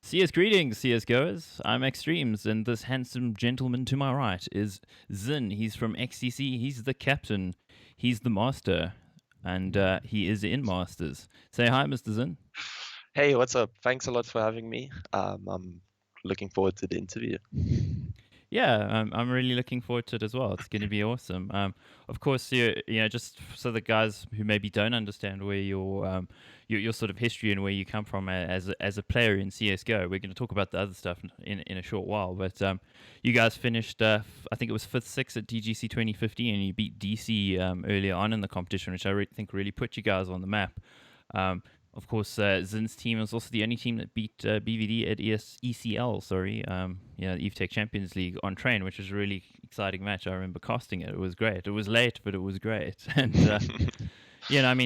CS greetings, CS goers. I'm Extremes, and this handsome gentleman to my right is xiN. He's from XTC. He's the captain. He's the master, and he is in Masters. Say hi, Mr. xiN. Hey, what's up? Thanks a lot for having me. I'm looking forward to the interview. Yeah, I'm really looking forward to it as well. It's going to be awesome. Of course, just so the guys who maybe don't understand where your sort of history and where you come from as a player in CS:GO, we're going to talk about the other stuff in a short while. But you guys finished, I think it was 5th, 6th at DGC 2015, and you beat DC earlier on in the competition, which I think really put you guys on the map. Of course, xiN's team is also the only team that beat BVD at ECL, EVTech Champions League on train, which was a really exciting match. I remember casting it. It was great. It was late, but it was great. And,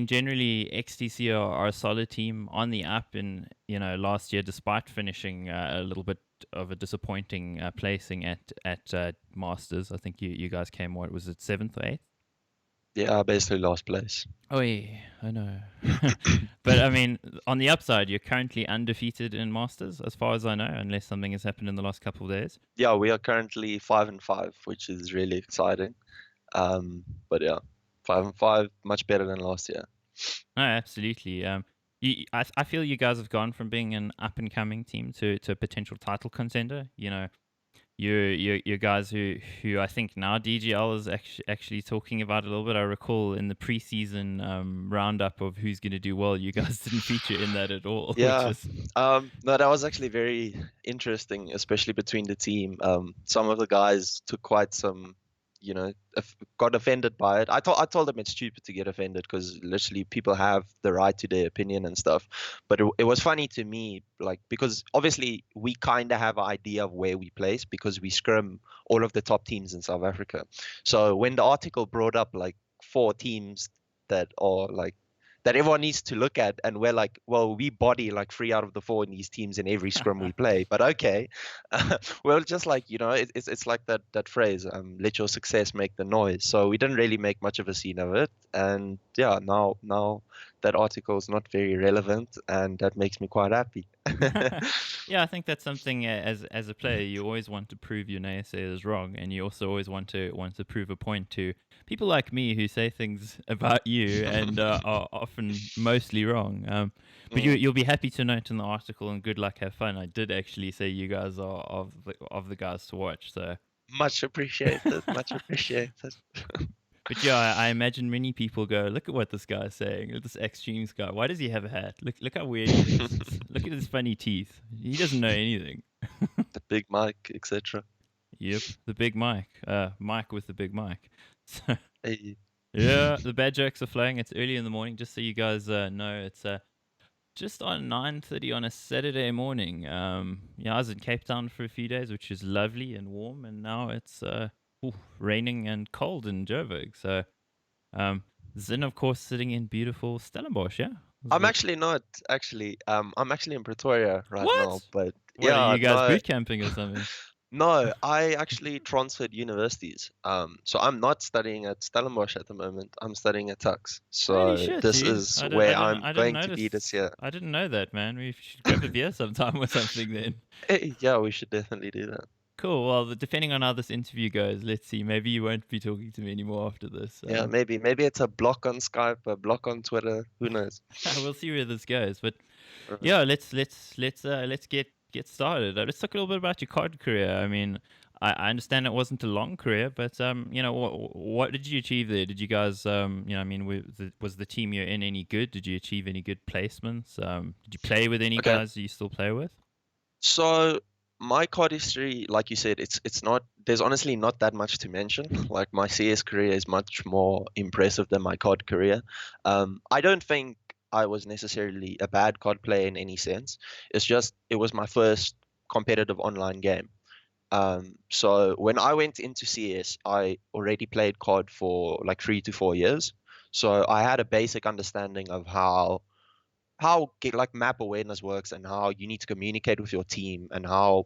generally, XTC are a solid team on the up. And, last year, despite finishing a little bit of a disappointing placing at Masters, I think you guys came, what was it, 7th or 8th? Yeah, basically last place. Oh, yeah, I know. But I mean, on the upside, you're currently undefeated in Masters, as far as I know, unless something has happened in the last couple of days. Yeah, we are currently 5-5, which is really exciting. But yeah, 5-5, much better than last year. No, absolutely. I feel you guys have gone from being an up and coming team to a potential title contender. You guys who I think now DGL is actually talking about a little bit. I recall in the preseason roundup of who's going to do well, you guys didn't feature in that at all. Yeah, no, that was actually very interesting, especially between the team. Some of the guys took quite some, got offended by it. I told them it's stupid to get offended because literally people have the right to their opinion and stuff. But it was funny to me, like, because obviously we kind of have an idea of where we place because we scrim all of the top teams in South Africa. So when the article brought up like 4 teams that are like that everyone needs to look at, and we're like, well, we body like 3 out of the 4 in these teams in every scrum we play, but okay. Well, just like, it's like that phrase, let your success make the noise. So we didn't really make much of a scene of it, and yeah, now that article is not very relevant, and that makes me quite happy. Yeah, I think that's something as a player you always want to prove your naysayers wrong, and you also always want to prove a point to people like me who say things about you and are often mostly wrong. But you'll be happy to note in the article, and good luck, have fun. I did actually say you guys are of the guys to watch. So much appreciated. Much appreciated. But yeah, I imagine many people go, look at what this guy's saying. Look at this Extremes guy. Why does he have a hat? Look how weird he is. Look at his funny teeth. He doesn't know anything. The big mic, etc. Yep, the big mic. Mike with the big mic. So, Hey. yeah, the bad jokes are flowing. It's early in the morning, just so you guys know. It's just on 9:30 on a Saturday morning. I was in Cape Town for a few days, which is lovely and warm, and now it's raining and cold in Joburg. So, xiN, of course, sitting in beautiful Stellenbosch, yeah? I'm actually not, actually. I'm actually in Pretoria right now, but what, yeah, are you guys boot camping or something? No, I actually transferred universities. So I'm not studying at Stellenbosch at the moment. I'm studying at Tux. So Holy shit, this dude. is where I'm going to be this year. I didn't know that, man. We should grab a beer sometime or something then. Yeah, we should definitely do that. Cool. Well, depending on how this interview goes, let's see. Maybe you won't be talking to me anymore after this. Yeah, maybe it's a block on Skype, a block on Twitter. Who knows? We'll see where this goes. But yeah, let's get started. Let's talk a little bit about your COD career. I mean, I understand it wasn't a long career, but what did you achieve there? Did you guys, was the team you're in any good? Did you achieve any good placements? Did you play with any guys you still play with? So my COD history, like you said, it's not. There's honestly not that much to mention. Like my CS career is much more impressive than my COD career. I don't think I was necessarily a bad COD player in any sense. It's just it was my first competitive online game. So when I went into CS, I already played COD for like 3 to 4 years. So I had a basic understanding of how like map awareness works and how you need to communicate with your team and how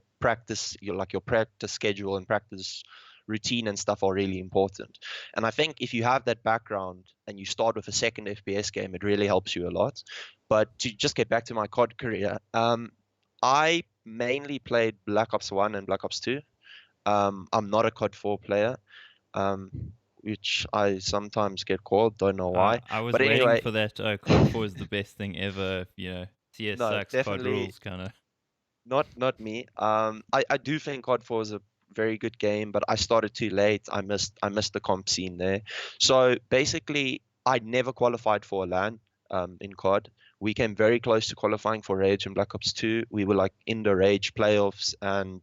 your practice schedule and practice routine and stuff are really important. And I think if you have that background and you start with a second FPS game, it really helps you a lot. But to just get back to my COD career, I mainly played Black Ops 1 and Black Ops 2. I'm not a COD 4 player, um, which I sometimes get called. Don't know why. I was But waiting anyway, for that. COD 4 is the best thing ever. CS no, sucks, COD definitely rules, kind of. not me. I do think COD 4 is a very good game, but I started too late. I missed the comp scene there. So basically, I never qualified for a LAN in COD. We came very close to qualifying for Rage and Black Ops 2. We were like in the Rage playoffs, and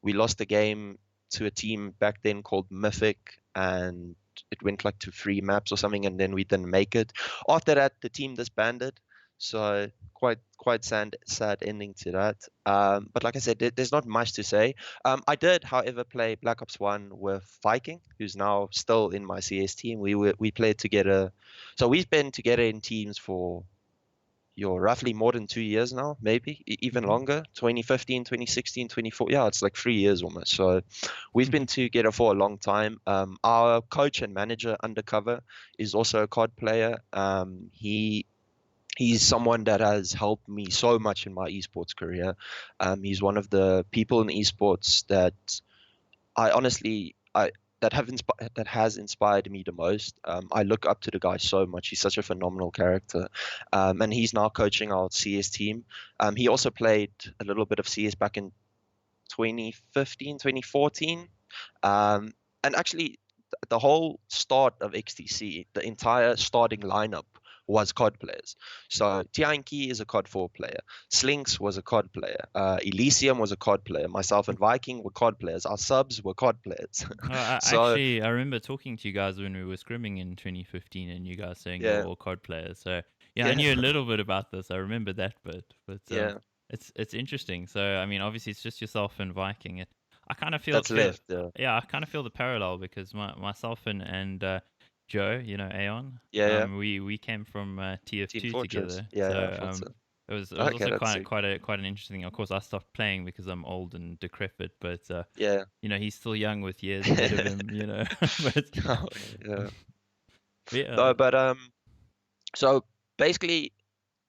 we lost the game to a team back then called Mythic, and it went like to 3 maps or something, and then we didn't make it. After that, the team disbanded. So quite sad ending to that. But like I said, there's not much to say. I did, however, play Black Ops 1 with Viking, who's now still in my CS team. We played together, so we've been together in teams for roughly more than 2 years now, maybe even Hmm. longer. 2015, 2016, 24. Yeah, it's like 3 years almost. So we've been together for a long time. Our coach and manager undercover is also a COD player. He's someone that has helped me so much in my esports career. He's one of the people in esports that I honestly I that has inspired me the most. I look up to the guy so much. He's such a phenomenal character, and he's now coaching our CS team. He also played a little bit of CS back in 2015, 2014. And actually, the whole start of XTC, the entire starting lineup was COD players. So xiN is a COD 4 player. Slinks was a COD player. Elysium was a COD player. Myself and Viking were COD players. Our subs were COD players. So I remember talking to you guys when we were scrimming in 2015, and you guys saying you were yeah, all COD players. So yeah, I yeah, knew a little bit about this. I remember that bit, but yeah. it's interesting. So I mean, obviously, it's just yourself and Viking. I kind of That's feel left. Yeah, yeah, I kind of feel the parallel because myself and Joe, Aeon, yeah, yeah. we came from Team TF2 Fortress. together. Yeah, yeah. I So thought so. it was Okay, also that's sick. quite an interesting. Of course, I stopped playing because I'm old and decrepit, but Yeah. he's still young with years ahead of him. But Oh, yeah. yeah, No, but so basically,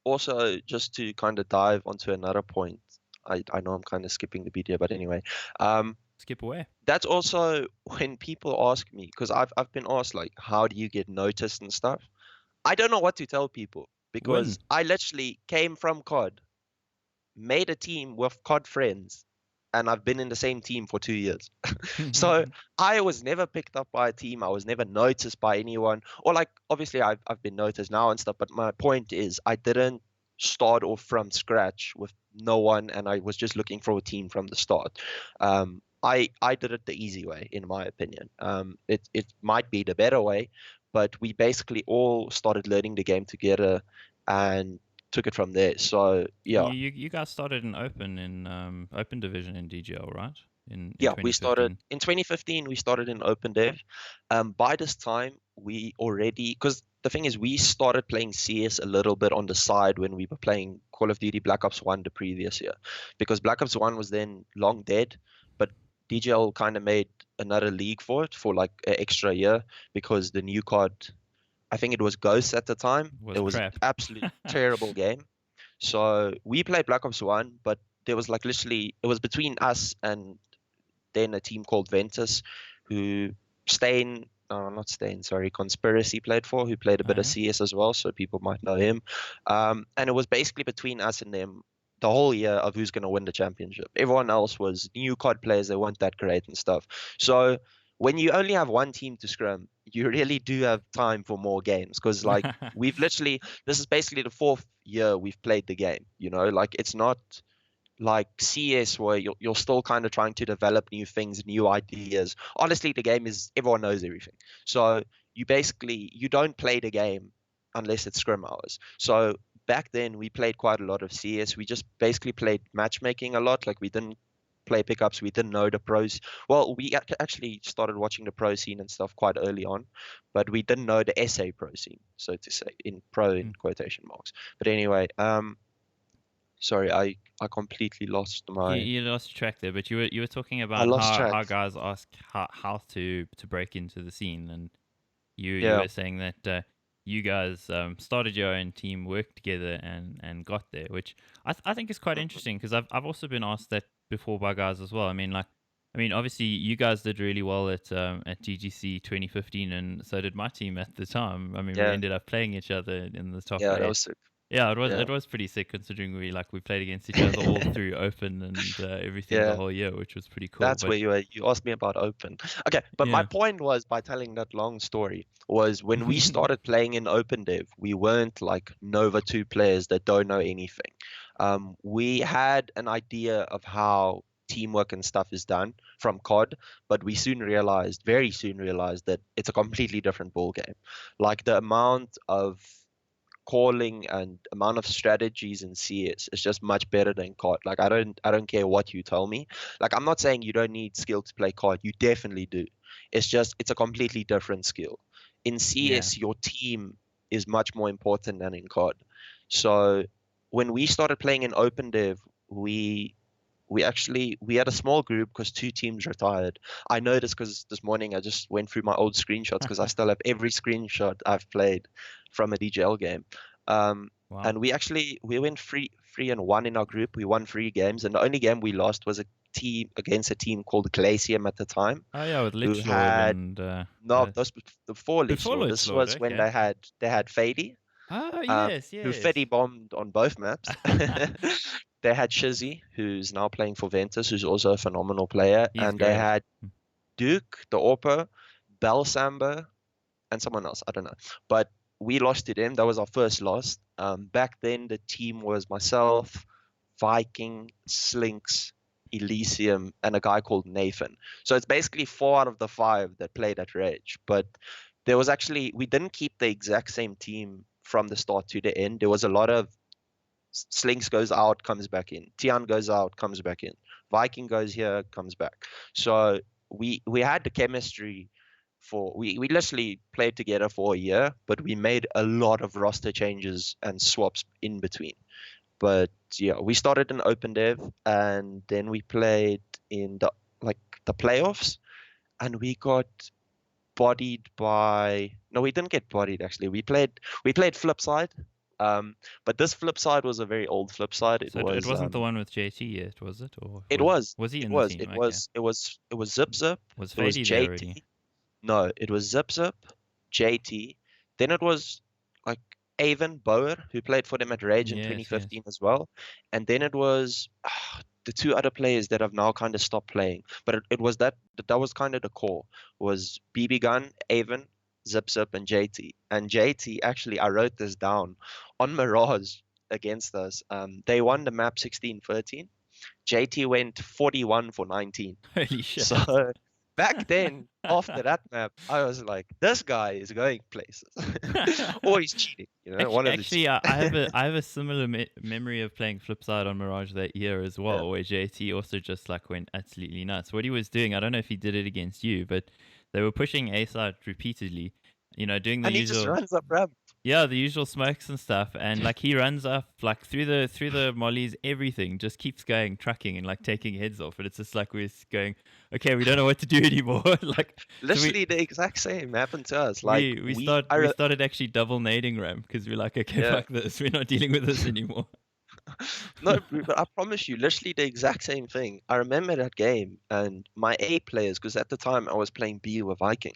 also just to kind of dive onto another point. I know I'm kind of skipping the beat here, but anyway, um, skip away. that's also when people ask me, because I've been asked like, how do you get noticed and stuff? I don't know what to tell people Win. because I literally came from COD, made a team with COD friends, and I've been in the same team for 2 years. So I was never picked up by a team. I was never noticed by anyone. Or like obviously I've been noticed now and stuff, but my point is I didn't start off from scratch with no one and I was just looking for a team from the start. I did it the easy way, in my opinion. It might be the better way, but we basically all started learning the game together and took it from there. So yeah, You guys started in open division in DGL, right? In yeah, we started 2015. in 2015. We started in open dev. By this time, we already because the thing is, we started playing CS a little bit on the side when we were playing Call of Duty Black Ops 1 the previous year, because Black Ops 1 was then long dead, but DGL kind of made another league for it for like an extra year because the new card, I think it was Ghost at the time. It Was was an crap. absolute terrible game. So we played Black Ops 1, but there was like literally it was between us and then a team called Ventus, who not Stain, sorry, Conspiracy played for, who played a Oh bit of yeah. CS as well, so people might know him. And it was basically between us and them the whole year of who's going to win the championship. Everyone else was new COD players, they weren't that great and stuff. So when you only have one team to scrum, you really do have time for more games because, like, this is basically the fourth year we've played the game, like, it's not like CS where you're still kind of trying to develop new things, new ideas. Honestly, the game is everyone knows everything. So you don't play the game unless it's scrim hours. So back then we played quite a lot of CS. We just basically played matchmaking a lot. Like we didn't play pickups. We didn't know the pros. Well, we actually started watching the pro scene and stuff quite early on, but we didn't know the SA pro scene, so to say, in pro in quotation marks. But anyway, sorry, I completely lost You, my. you lost track there, but you were talking I about lost how track. guys ask how to break into the scene, and you Yeah, were saying that you guys started your own team, worked together, and got there, which I think is quite Mhm. interesting because I've also been asked that before by guys as well. I mean, obviously you guys did really well at DGC 2015, and so did my team at the time. I mean, we Yeah, ended up playing each other in the top yeah, that eight. was sick. Yeah, Yeah, it was pretty sick considering we played against each other all through open and everything the yeah. whole year, which was pretty cool. That's But where you were. You asked me about open. Okay, but my yeah, point was by telling that long story was when we started playing in open dev, we weren't like Nova 2 players that don't know anything. We had an idea of how teamwork and stuff is done from COD, but we soon realized, very soon realized that it's a completely different ball game. Like the amount of calling and amount of strategies in CS is just much better than COD. Like I don't care what you tell me. Like I'm not saying you don't need skill to play COD. You definitely do. It's just it's a completely different skill. In yeah, CS, your team is much more important than in COD. So when we started playing in open dev, we had a small group because two teams retired. I noticed because this morning I just went through my old screenshots because I still have every screenshot I've played from a DGL game. wow. And we went 3-1 in our group. We won 3 games, and the only game we lost was a team against a team called Glacium at the time, Oh yeah, with who Lich Lord had and no, those before Lich before Lord. Lich This Lord. was when Okay. they had Fady, Oh yes, who yes. Fetty bombed on both maps. They had Shizzy, who's now playing for Ventus, who's also a phenomenal player, He's and they great. had Duke, the Orpo, Belsamber, and someone else. I don't know, but we lost to them. That was our first loss. Back then, the team was myself, Viking, Slinks, Elysium, and a guy called Nathan. So it's basically 4 out of the 5 that played at Rage. But we didn't keep the exact same team from the start to the end. There was a lot of Slinks goes out, comes back in. Tian goes out, comes back in. Viking goes here, comes back. So we had the chemistry we literally played together for a year, but we made a lot of roster changes and swaps in between. But yeah, we started in open dev and then we played in the playoffs and we got bodied by no, we didn't get bodied actually. We played Flipside. But this Flipside was a very old Flipside. So it wasn't the one with JT yet, was it? Or It was was he it in the was team? it Okay. was it was it was Zip Zip, Was it was Fady there already? JT. No, it was Zip Zip, JT. Then it was like Avon Bauer, who played for them at Rage in Yes, yes. 2015 as well. And then it was the two other players that have now kind of stopped playing. But it was that was kind of the core. Was BB Gun, Avon, Zip Zip, and JT. And JT, actually, I wrote this down on Mirage against us. They won the map 16-13. JT went 41 for 19. Holy shit. So back then, after that map, I was like, this guy is going places. Or he's cheating, one of the two. Actually, I have a similar memory of playing Flipside on Mirage that year as Yeah. well, where JT also just like went absolutely nuts. What he was doing, I don't know if he did it against you, but they were pushing A side repeatedly, doing the And he just usual. runs up ramp. Yeah, the usual smokes and stuff, and like he runs up like through the mollies, everything just keeps going, trucking and like taking heads off, and it's just like we're going, okay, we don't know what to do anymore. Like, so Literally the exact same happened to us. Like we started actually double nading ramp because we're like, okay, yeah. fuck this, we're not dealing with this anymore. No, but I promise you, literally the exact same thing. I remember that game and my A players, because at the time I was playing B with Viking,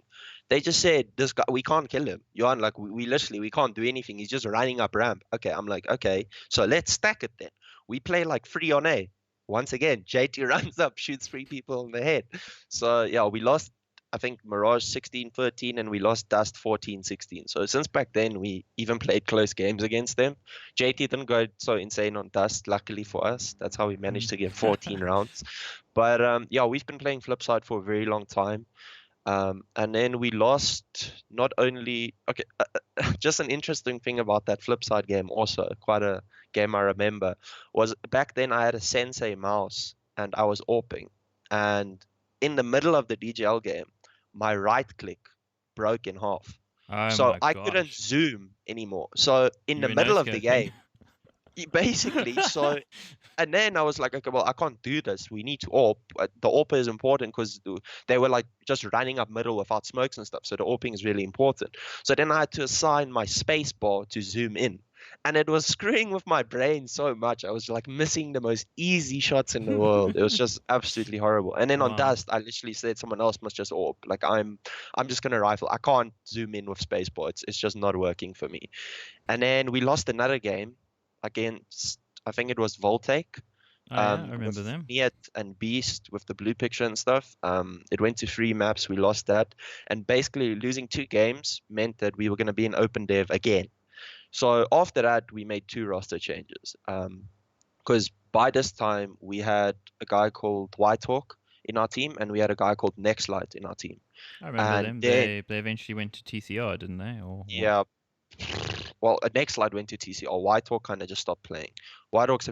they just said, this guy, we can't kill him. Johan, like we literally, we can't do anything. He's just running up ramp. Okay, I'm like, okay, so let's stack it then. We play like 3 on A. Once again, JT runs up, shoots 3 people in the head. So yeah, we lost, I think, Mirage 16-13 and we lost Dust 14-16. So since back then, we even played close games against them. JT didn't go so insane on Dust, luckily for us. That's how we managed to get 14 rounds. But yeah, we've been playing Flipside for a very long time. And then we lost not only, okay, just an interesting thing about that Flipside game also, quite a game I remember, was back then I had a Sensei mouse and I was AWPing. And in the middle of the DGL game, my right click broke in half. Oh So my I couldn't gosh, zoom anymore. So in you the were no middle of the scoping. game, Basically, so and then I was like, okay, well, I can't do this. We need to AWP. The AWP is important because they were like just running up middle without smokes and stuff. So the AWPing is really important. So then I had to assign my space bar to zoom in. And it was screwing with my brain so much. I was like missing the most easy shots in the world. It was just absolutely horrible. And then on Wow. Dust, I literally said someone else must just AWP. Like I'm just gonna rifle. I can't zoom in with spacebar. It's just not working for me. And then we lost another game against, I think it was Voltaic, Oh yeah, I with remember them. Niet and Beast with the blue picture and stuff. It went to 3 maps. We lost that, and basically losing 2 games meant that we were going to be in open dev again. So after that, we made 2 roster changes. Because by this time we had a guy called Whitehawk in our team, and we had a guy called Nextlight in our team. I remember And them. then, They eventually went to TCR, didn't they? Or what? yeah, well, a Nextlight went to TCR. Whitehawk kind of just stopped playing. Whitehawk's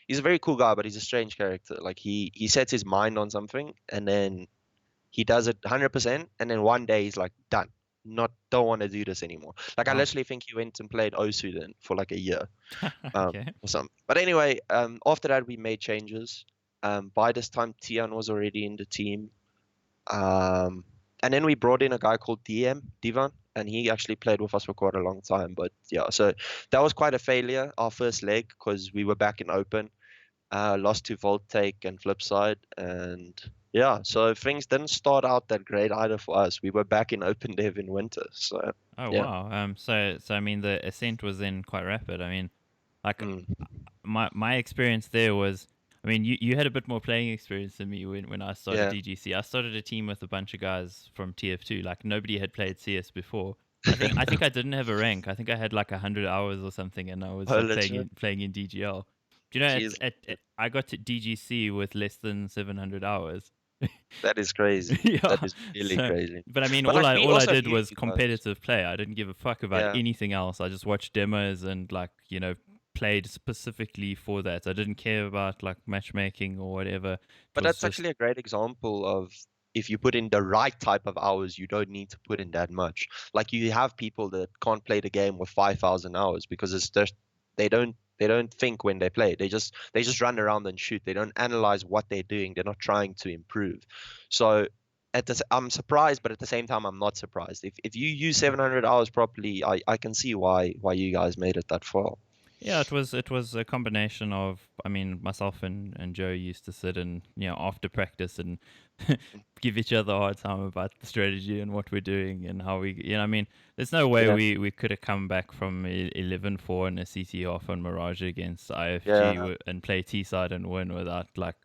he's a very cool guy, but he's a strange character. Like he sets his mind on something and then he does it 100%, and then one day he's like done. Don't want to do this anymore. Like I Wow. literally think he went and played Osu then for like a year, Okay. or something. But anyway, after that we made changes. By this time Tian was already in the team. Um, and then we brought in a guy called Divan, and he actually played with us for quite a long time. But yeah, so that was quite a failure, our first leg, because we were back in open, lost to Voltaic and Flipside, and yeah, so things didn't start out that great either for us. We were back in open dev in winter, so Oh yeah. wow. So I mean the ascent was then quite rapid. I mean, like Mm, my experience there was, I mean, you had a bit more playing experience than me when I started yeah. DGC. I started a team with a bunch of guys from TF2. Like nobody had played CS before. I think I didn't have a rank. I think I had like 100 hours or something, and I was Oh, like legit. playing in DGL. Do you know Jeez, I got to DGC with less than 700 hours. that is crazy. That Yeah. is really So, crazy. but I mean, But like we all I also did knew was you guys. competitive play. I didn't give a fuck about Yeah. anything else. I just watched demos and like played specifically for that. I didn't care about like matchmaking or whatever. It But was that's just actually a great example of if you put in the right type of hours, you don't need to put in that much. Like you have people that can't play the game with 5,000 hours because it's just they don't think when they play. They just run around and shoot. They don't analyze what they're doing. They're not trying to improve. So I'm surprised, but at the same time, I'm not surprised. If you use 700 hours properly, I can see why you guys made it that far. yeah, it was a combination of, I mean, myself and Joe used to sit and after practice and give each other a hard time about the strategy and what we're doing and how we I mean, there's no way Yeah, we could have come back from 11-4 in a CT off on Mirage against IFG yeah, and play T side and win without like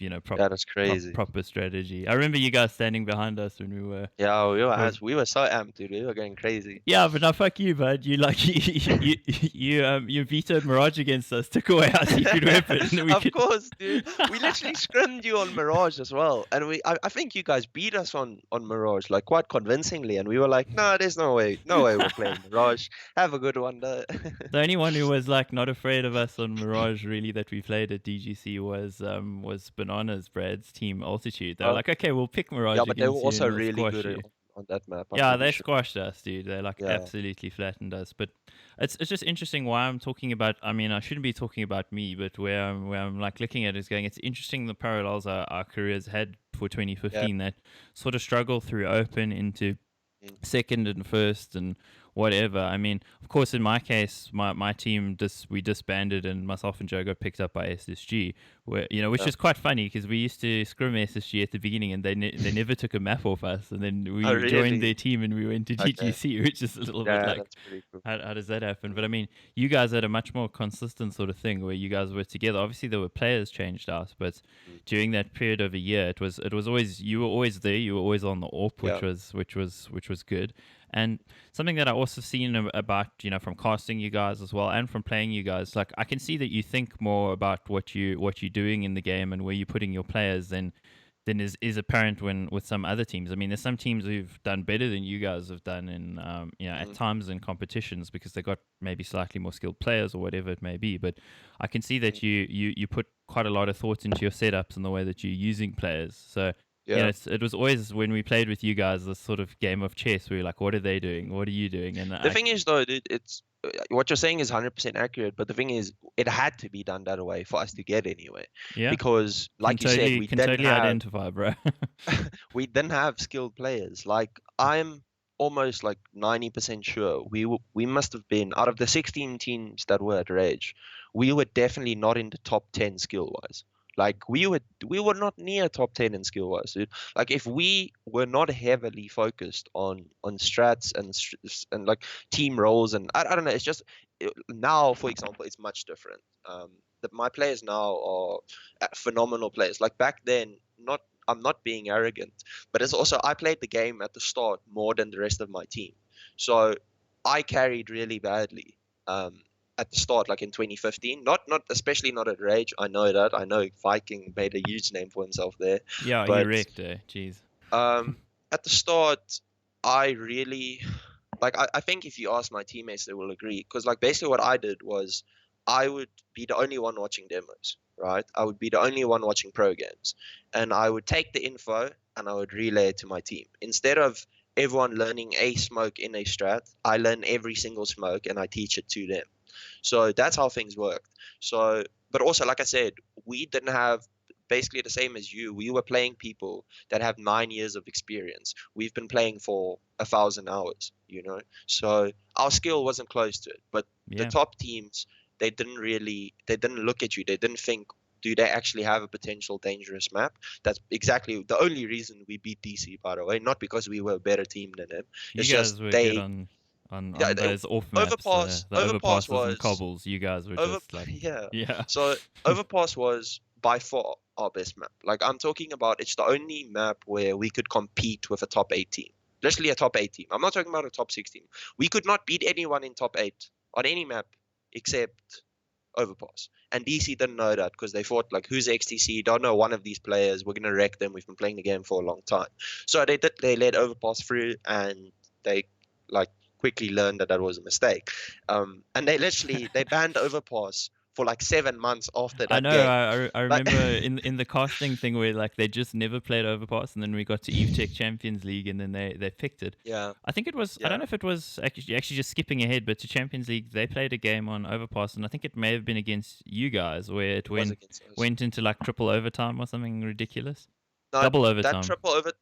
yeah, that's crazy. proper strategy. I remember you guys standing behind us when Yeah, were we were so amped, dude. We were going crazy. yeah, but now fuck you, bud. You like you vetoed Mirage against us, took away our secret weapon. And we Of could. course, dude. We literally scrimmed you on Mirage as well, and I think you guys beat us on Mirage like quite convincingly, and we were like, no, there's no way we're playing Mirage. Have a good one, though. The only one who was like not afraid of us on Mirage really that we played at DGC was Bananas Brad's team Altitude. They were Oh, like, okay, we'll pick yeah, Mirage but they were against you also and we'll really squash good you. on that map. I'm Yeah, pretty they sure. squashed us, dude. They like Yeah, absolutely flattened us. But it's just interesting why I'm talking about. I mean, I shouldn't be talking about me, but where I'm like looking at it is going. It's interesting the parallels our careers had for yeah, 2015 that sort of struggle through open into mm, second and first and whatever. I mean, of course, in my case, my team we disbanded and myself and Joe got picked up by SSG, where which yeah. is quite funny because we used to scrim SSG at the beginning and they never took a map off us, and then Oh, we joined their really? team and we went to Okay. GGC, which is a little bit Yeah, like. that's pretty cool. How does that happen? But I mean, you guys had a much more consistent sort of thing where you guys were together. Obviously, there were players changed out, but Mm, during that period of a year, it was always you were always there. You were always on the AWP, yeah. which was good. And something that I also seen about from casting you guys as well and from playing you guys, like I can see that you think more about what you're doing in the game and where you're putting your players than is apparent when with some other teams. I mean, there's some teams who've done better than you guys have done in at Mm, times in competitions because they got maybe slightly more skilled players or whatever it may be. But I can see mm, that you put quite a lot of thought into your setups and the way that you're using players. So yeah. it was always when we played with you guys this sort of game of chess where you're like, what are they doing? What are you doing? And The I thing is, though, dude, it's what you're saying is 100% accurate, but the thing is, it had to be done that way for us to get anywhere, Yeah, because, like you said, can totally identify, bro. we didn't have skilled players. Like, I'm almost like 90% sure we must have been, out of the 16 teams that were at Rage, we were definitely not in the top 10 skill wise. Like, we were not near top 10 in skill wise, dude. Like, if we were not heavily focused on strats and like team roles, and I don't know, it's just now, for example, it's much different. My players now are phenomenal players. Like, back then, not I'm not being arrogant, but it's also, I played the game at the start more than the rest of my team. So I carried really badly at the start, like in 2015. Not especially not at Rage. I know that. I know Viking made a huge name for himself there, Yeah, he but wrecked, jeez. at the start, I really, like, I think if you ask my teammates, they will agree. Because, like, basically what I did was, I would be the only one watching demos, right? I would be the only one watching pro games, and I would take the info and I would relay it to my team. Instead of everyone learning a smoke in a strat, I learn every single smoke and I teach it to them. So that's how things worked. So, but also, like I said, we didn't have, basically the same as you. We were playing people that have 9 years of experience. We've been playing for 1,000 hours, you know. So our skill wasn't close to it. But the Yeah. top teams, they didn't look at you. They didn't think, do they actually have a potential dangerous map? That's exactly the only reason we beat DC, by the way. Not because we were a better team than them. You It's guys just were good they, on yeah, those off maps, the Overpass overpasses and was cobbles. You guys were over just like, yeah. yeah. So Overpass was by far our best map. Like, I'm talking about, it's the only map where we could compete with a top 8 team. Literally a top 8 team. I'm not talking about a top 6 team. We could not beat anyone in top 8 on any map except Overpass. And DC didn't know that, because they thought, like, who's XTC? Don't know one of these players. We're gonna wreck them. We've been playing the game for a long time. So they let Overpass through, and they, like, quickly learned that that was a mistake. And they banned Overpass for like 7 months after I that know. game. I Like, remember in the casting thing where like they just never played Overpass, and then we got to Eve Tech Champions League, and then they picked it. yeah, I think it was. I don't yeah, know if it was actually just skipping ahead, but to Champions League they played a game on Overpass, and I think it may have been against you guys where it it was against us. went into like triple overtime or something ridiculous. No, Double that overtime.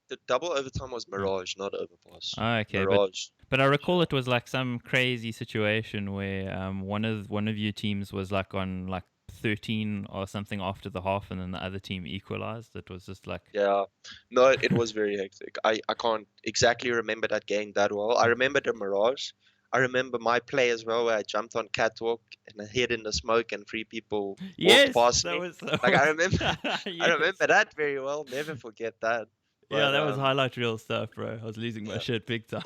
the double overtime was Oh, Mirage, not Overpass. oh, okay, Mirage. but I recall it was like some crazy situation where one of your teams was like on like 13 or something after the half, and then the other team equalized. It was just like Yeah, no, it was very hectic. I can't exactly remember that game that well. I remember the Mirage. I remember my play as well, where I jumped on catwalk and I hid in the smoke and 3 people walked yes, past me. that Like, I was remember, I yes. remember that very well. Never forget that. Yeah, But that was highlight reel stuff, bro. I was losing my yeah. shit big time.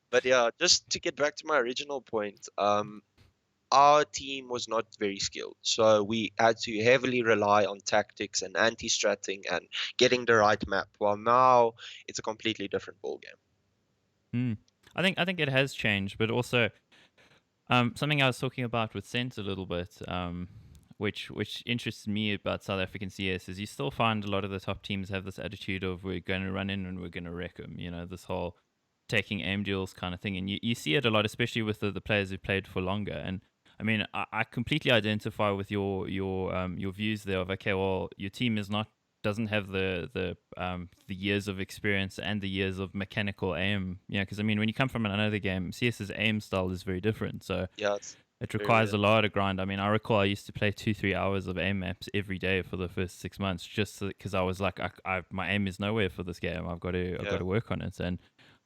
But yeah, just to get back to my original point, our team was not very skilled, so we had to heavily rely on tactics and anti-stratting and getting the right map. While now it's a completely different ballgame. Hmm. I think it has changed, but also something I was talking about with Sense a little bit, which interests me about South African CS is you still find a lot of the top teams have this attitude of we're going to run in and we're going to wreck them. You know, this whole taking aim duels kind of thing, and you see it a lot, especially with the players who played for longer. And I mean, I completely identify with your views there of okay, well, your team is not doesn't have the years of experience and the years of mechanical aim. You know, because I mean, when you come from another game, CS's aim style is very different. So Yeah, it's it very requires a lot of grind. I mean, I recall I used to play 2-3 hours of aim maps every day for the first 6 months, just because I was like, my aim is nowhere for this game. I've got yeah, to work on it. And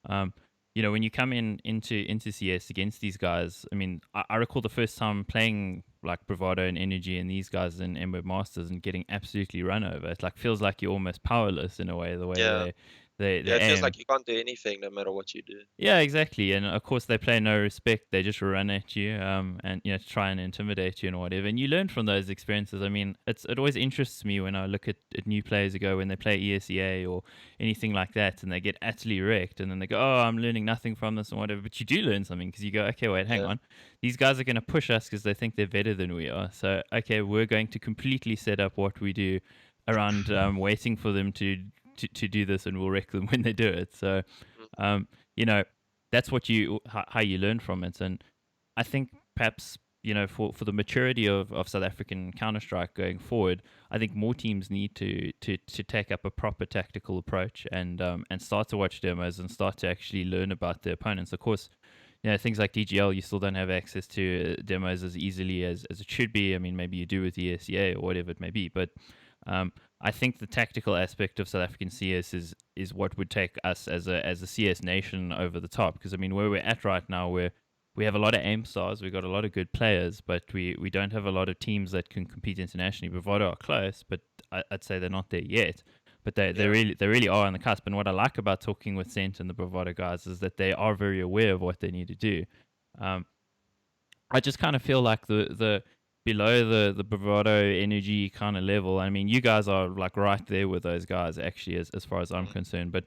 um, you know, when you come into CS against these guys, I mean, I recall the first time playing like Bravado and Energy and these guys in MWeb Masters and getting absolutely run over. It like feels like you're almost powerless in a way, the way yeah, they yeah. It feels aim. like you can't do anything no matter what you do. Yeah, exactly. And of course, they play no respect. They just run at you, and you know, try and intimidate you and whatever. And you learn from those experiences. I mean, it always interests me when I look at new players who go when they play Esea or anything like that, and they get utterly wrecked, and then they go, "Oh, I'm learning nothing from this and whatever." But you do learn something because you go, "Okay, wait, hang Yeah, on. These guys are going to push us because they think they're better than we are. So, okay, we're going to completely set up what we do around waiting for them to do this, and we'll wreck them when they do it." So, mhm, you know. that's what how you learn from it. And I think perhaps, for the maturity of South African Counter Strike going forward, I think more teams need to take up a proper tactical approach and start to watch demos and start to actually learn about their opponents. Of course, things like DGL, you still don't have access to demos as easily as it should be. I mean, maybe you do with the Esea or whatever it may be, but I think the tactical aspect of South African CS is what would take us as a CS nation over the top. Because I mean, where we're at right now, we have a lot of aim stars, we've got a lot of good players, but we don't have a lot of teams that can compete internationally. Bravado are close, but I'd say they're not there yet. But Yeah. they really are on the cusp. And what I like about talking with Cent and the Bravado guys is that they are very aware of what they need to do. Um, I just kind of feel like the below the bravado energy kind of level. I mean, you guys are like right there with those guys actually, as far as I'm Mm. concerned. But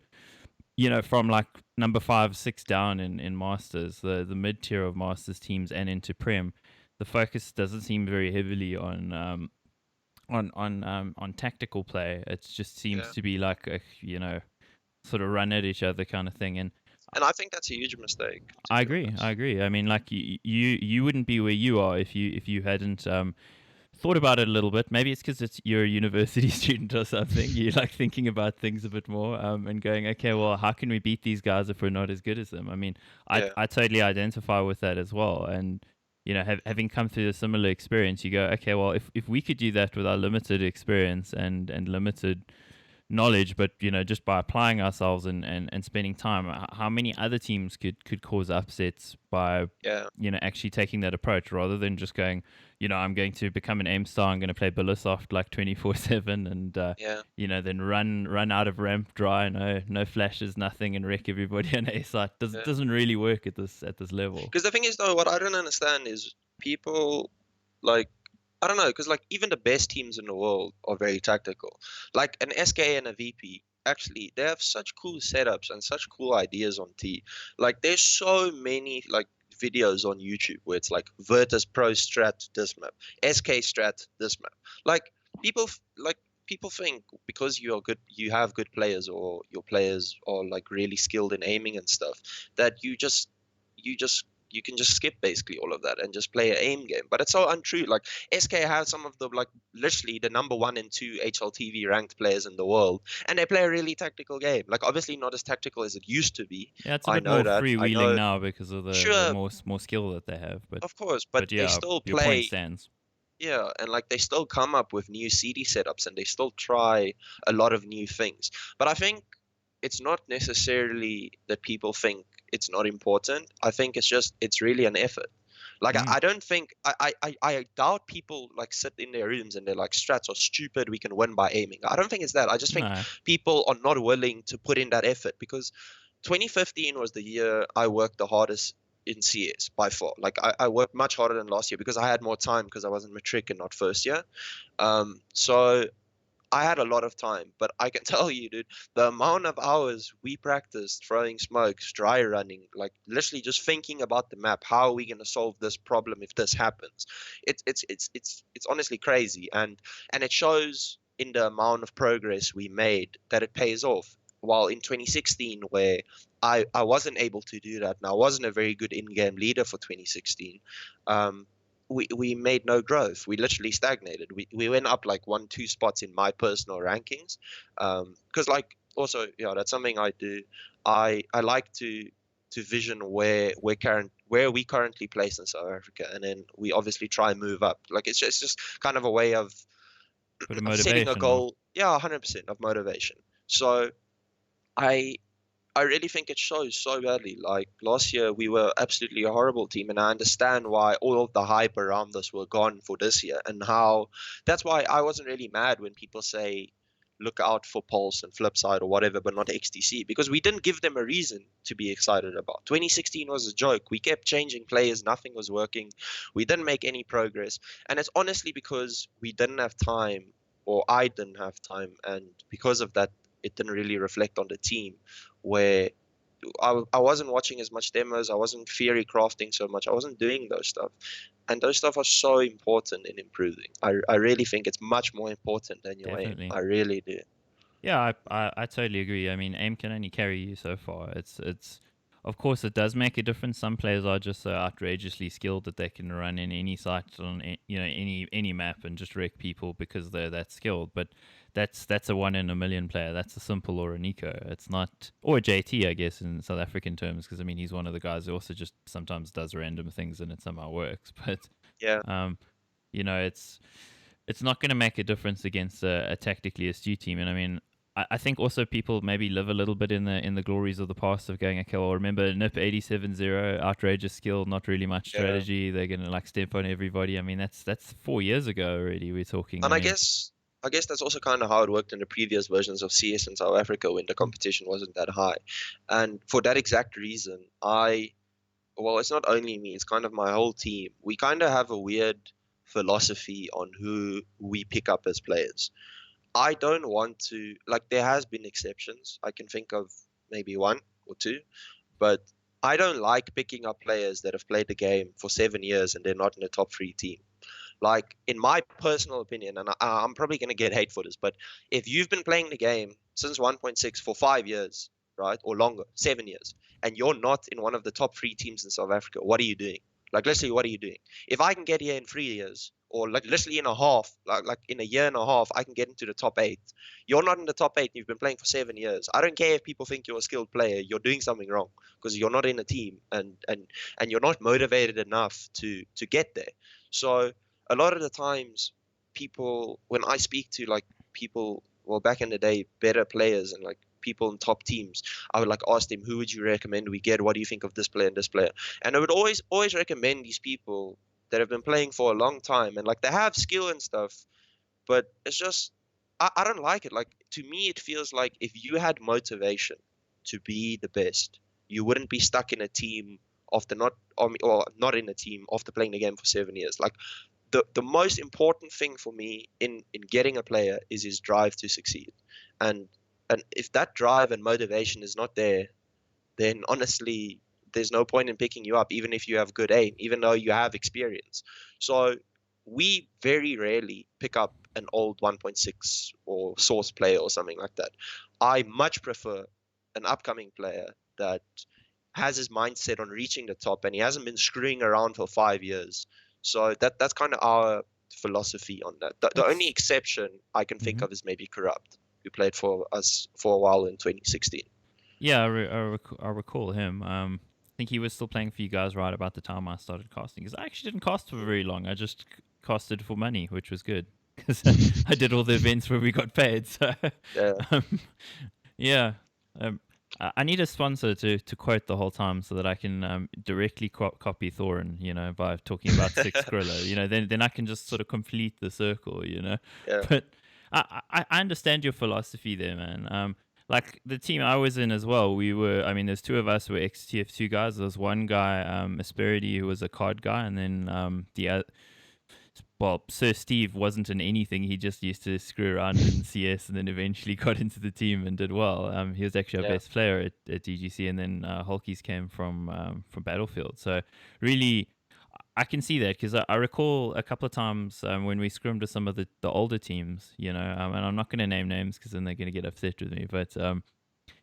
from like number 5, 6 down in Masters, the mid tier of Masters teams and into Prem, the focus doesn't seem very heavily on tactical play. It just seems Yeah. to be like a sort of run at each other kind of thing. And And I think that's a huge mistake, to I be agree. I honest. agree. I mean, like you wouldn't be where you are if you hadn't thought about it a little bit. Maybe it's because you're a university student or something. You're like thinking about things a bit more and going, okay, well, how can we beat these guys if we're not as good as them? I mean, Yeah. I totally identify with that as well. And having come through a similar experience, you go, okay, well, if we could do that with our limited experience and limited knowledge, but just by applying ourselves and spending time, how many other teams could cause upsets by Yeah. actually taking that approach rather than just going, I'm going to become an aim star, I'm going to play Billisoft like 24/7 and Yeah. then run out of ramp dry, no flashes, nothing, and wreck everybody on A site. Yeah. Doesn't really work at this level. Because the thing is, though, what I don't understand is people like I don't know, because like even the best teams in the world are very tactical. Like an SK and a VP, actually, they have such cool setups and such cool ideas on T. Like there's so many like videos on YouTube where it's like Virtus Pro strat this map, SK strat this map. Like people think because you are good, you have good players or your players are like really skilled in aiming and stuff that you just you can just skip basically all of that and just play an aim game. But it's so untrue. Like SK have some of the like literally the number 1 and 2 HLTV ranked players in the world, and they play a really tactical game. Like obviously not as tactical as it used to be. Yeah, it's a I bit know more that. I freewheeling know, now because of the sure, more skill that they have, of course, but but they yeah, still your point play. stands. Yeah, and like they still come up with new CD setups and they still try a lot of new things. But I think it's not necessarily that people think it's not important. I think it's really an effort. Like Mm. I don't think I doubt people like sit in their rooms and they're like strats are stupid, we can win by aiming. I don't think it's that. I just think No. people are not willing to put in that effort because 2015 was the year I worked the hardest in CS by far. Like I worked much harder than last year because I had more time because I was in matric and not first year. So I had a lot of time, but I can tell you, dude, the amount of hours we practiced throwing smokes, dry running, like literally just thinking about the map, how are we going to solve this problem if this happens? It's honestly crazy, and it shows in the amount of progress we made that it pays off. While in 2016, where I wasn't able to do that, and I wasn't a very good in-game leader for 2016, we made no growth. We literally stagnated. We went up like 1, 2 spots in my personal rankings. Because like also, yeah, that's something I do. I like to vision where we currently place in South Africa, and then we obviously try and move up. Like it's just kind of a way Bit of of setting a motivation or goal. Yeah, 100% of motivation. So I I really think it shows so badly. Like last year, we were absolutely a horrible team, and I understand why all of the hype around us were gone for this year, and how that's why I wasn't really mad when people say look out for Pulse and Flipside or whatever, but not XTC, because we didn't give them a reason to be excited about. 2016 was a joke. We kept changing players, nothing was working. We didn't make any progress, and it's honestly because we didn't have time, or I didn't have time, and because of that, it didn't really reflect on the team where I wasn't watching as much demos. I wasn't theory crafting so much. I wasn't doing those stuff. And those stuff are so important in improving. I really think it's much more important than your aim. definitely. I really do. Yeah, I totally agree. I mean, aim can only carry you so far. It's of course, it does make a difference. Some players are just so outrageously skilled that they can run in any site on any map and just wreck people because they're that skilled. But that's a 1 in a million player. That's a Simple or a Nico. It's not, or a JT, I guess, in South African terms, because I mean he's one of the guys who also just sometimes does random things and it somehow works. But Yeah. um, it's not going to make a difference against a tactically astute team. And I mean, I think also people maybe live a little bit in the glories of the past of going, okay, well, remember NIP 87-0, outrageous skill, not really much Yeah. strategy. They're going to like step on everybody. I mean, that's 4 years ago already. We're talking. And I I mean, guess I guess that's also kind of how it worked in the previous versions of CS in South Africa when the competition wasn't that high. And for that exact reason, well, it's not only me, it's kind of my whole team. We kind of have a weird philosophy on who we pick up as players. I don't want to, like, there has been exceptions. I can think of maybe one or two, but I don't like picking up players that have played the game for 7 years and they're not in the top three team. Like, in my personal opinion, and I'm probably going to get hate for this, but if you've been playing the game since 1.6 for 5 years, right, or longer, 7 years, and you're not in one of the top three teams in South Africa, what are you doing? Like, literally, what are you doing? If I can get here in 3 years, or like literally in a half, like in a year and a half, I can get into the top eight. You're not in the top eight. And you've been playing for 7 years. I don't care if people think you're a skilled player. You're doing something wrong because you're not in a team, and you're not motivated enough to get there. So a lot of the times people, when I speak to like people, well, back in the day, better players and like people in top teams, I would like ask them, who would you recommend we get? What do you think of this player and this player? And I would always recommend these people that have been playing for a long time and like they have skill and stuff, but it's just I don't like it. Like, to me it feels like if you had motivation to be the best, you wouldn't be stuck in a team after not, or not in a team after playing the game for 7 years. Like, the most important thing for me in getting a player is his drive to succeed. And and if that drive and motivation is not there, then honestly there's no point in picking you up, even if you have good aim, even though you have experience. So we very rarely pick up an old 1.6 or source player or something like that. I much prefer an upcoming player that has his mindset on reaching the top and he hasn't been screwing around for 5 years. So that's kind of our philosophy on that. The only that's exception I can think mhm. of is maybe Corrupt, who played for us for a while in 2016. Yeah, I recall him. I think he was still playing for you guys right about the time I started casting. Because I actually didn't cast for very long. I just casted for money, which was good. Because I did all the events where we got paid. So, Yeah, um, yeah. Um, I need a sponsor to quote the whole time so that I can directly copy Thorin, by talking about Six Skrilla. Then I can just sort of complete the circle. yeah, But I understand your philosophy there, man. Like the team I was in as well, I mean, there's two of us who were XTF2 guys. There was one guy, Asperity, who was a card guy, and then Sir Steve wasn't in anything. He just used to screw around in CS and then eventually got into the team and did well. He was actually our yeah, best player at DGC, and then Hulkies came from Battlefield. So really, I can see that because I recall a couple of times when we scrimmed with some of the older teams, and I'm not going to name names because then they're going to get upset with me, but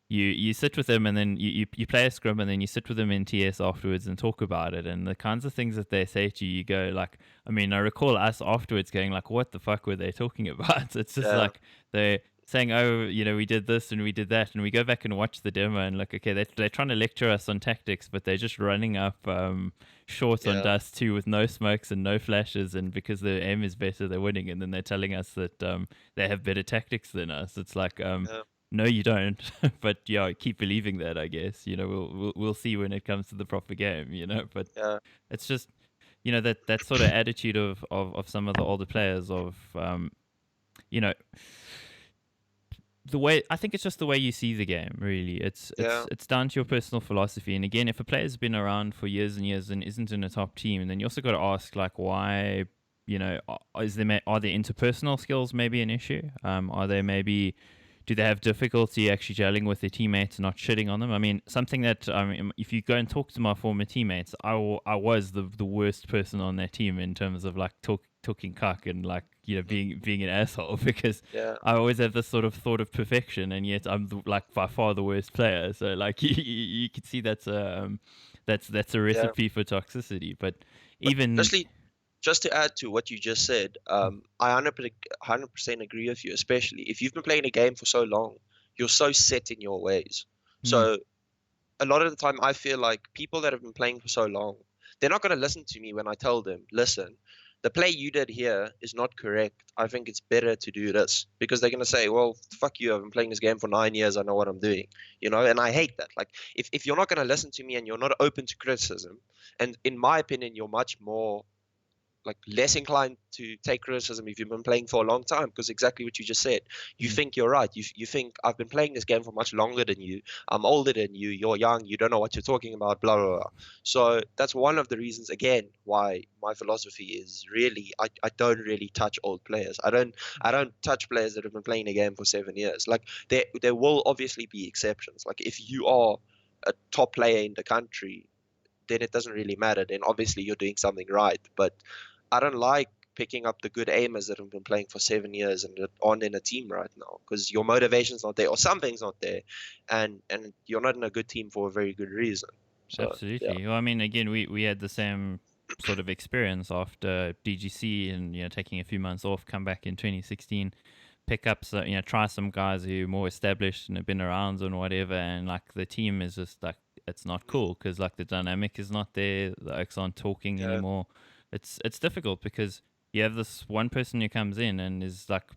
you sit with them and then you play a scrum and then you sit with them in TS afterwards and talk about it and the kinds of things that they say to you, you go like, I mean, I recall us afterwards going like, what the fuck were they talking about? It's just yeah, like they're saying, oh, we did this and we did that, and we go back and watch the demo and like, okay, they're trying to lecture us on tactics, but they're just running up short on yeah, dust too with no smokes and no flashes, and because the aim is better, they're winning, and then they're telling us that they have better tactics than us. It's like, yeah, no, you don't. But yeah, keep believing that. I guess we'll see when it comes to the proper game. But yeah, it's just that sort of attitude of some of the older players of you know the way, I think it's just the way you see the game. Really, it's yeah, it's it's down to your personal philosophy. And again, if a player's been around for years and years and isn't in a top team, then you also got to ask like why. Are there interpersonal skills maybe an issue? Are they maybe do they have difficulty actually gelling with their teammates and not shitting on them? I mean, something that if you go and talk to my former teammates, I was the worst person on their team in terms of like talking cuck and like being an asshole because Yeah. I always have this sort of thought of perfection, and yet I'm like by far the worst player. So like you can see that's a Yeah. recipe for toxicity. But But even firstly, just to add to what you just said, I 100% agree with you, especially if you've been playing a game for so long, you're so set in your ways. mm, So a lot of the time, I feel like people that have been playing for so long, they're not going to listen to me when I tell them, listen, the play you did here is not correct. I think it's better to do this, because they're going to say, well, fuck you. I've been playing this game for 9 years. I know what I'm doing, and I hate that. Like, if you're not going to listen to me and you're not open to criticism, and in my opinion, you're much more like less inclined to take criticism if you've been playing for a long time, because exactly what you just said, you mm, think you're right. You think I've been playing this game for much longer than you. I'm older than you. You're young. You don't know what you're talking about. Blah blah blah. So that's one of the reasons again why my philosophy is really I don't really touch old players. I don't touch players that have been playing the game for 7 years. Like there will obviously be exceptions. Like if you are a top player in the country, then it doesn't really matter. Then obviously you're doing something right. But I don't like picking up the good aimers that have been playing for 7 years and that aren't in a team right now, because your motivation's not there or something's not there, and you're not in a good team for a very good reason. So yeah, absolutely. Well, I mean, again, we had the same sort of experience after DGC and taking a few months off, come back in 2016, pick up try some guys who are more established and have been around and whatever, and like the team is just like it's not cool because like the dynamic is not there, the oaks aren't talking yeah, anymore. It's difficult because you have this one person who comes in and is like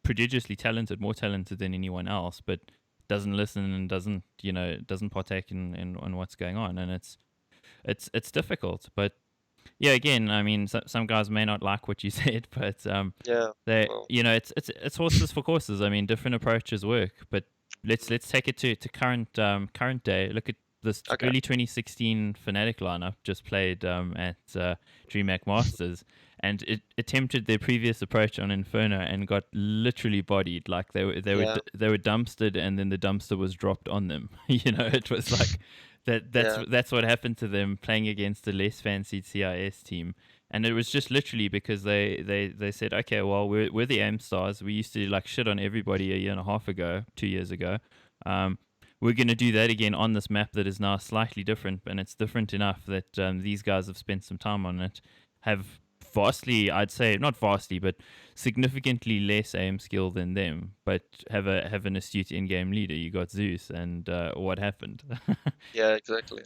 prodigiously talented, more talented than anyone else, but doesn't listen and doesn't partake in what's going on, and it's difficult. But yeah, again, I mean, some guys may not like what you said, but yeah. they, Well, it's horses for courses. I mean, different approaches work, but let's take it to current day. Look at this okay. early 2016 Fnatic lineup just played at DreamHack Masters, and it attempted their previous approach on Inferno and got literally bodied. Like Yeah, they were dumpstered, and then the dumpster was dropped on them. It was like yeah, that's what happened to them playing against a less fancied CIS team. And it was just literally because they said, okay, well, we're the AIM stars. We used to like shit on everybody a year and a half ago, 2 years ago. Um, we're going to do that again on this map that is now slightly different, and it's different enough that these guys have spent some time on it, have vastly, I'd say, not vastly, but significantly less aim skill than them, but have an astute in-game leader. You got Zeus, and what happened? yeah, exactly.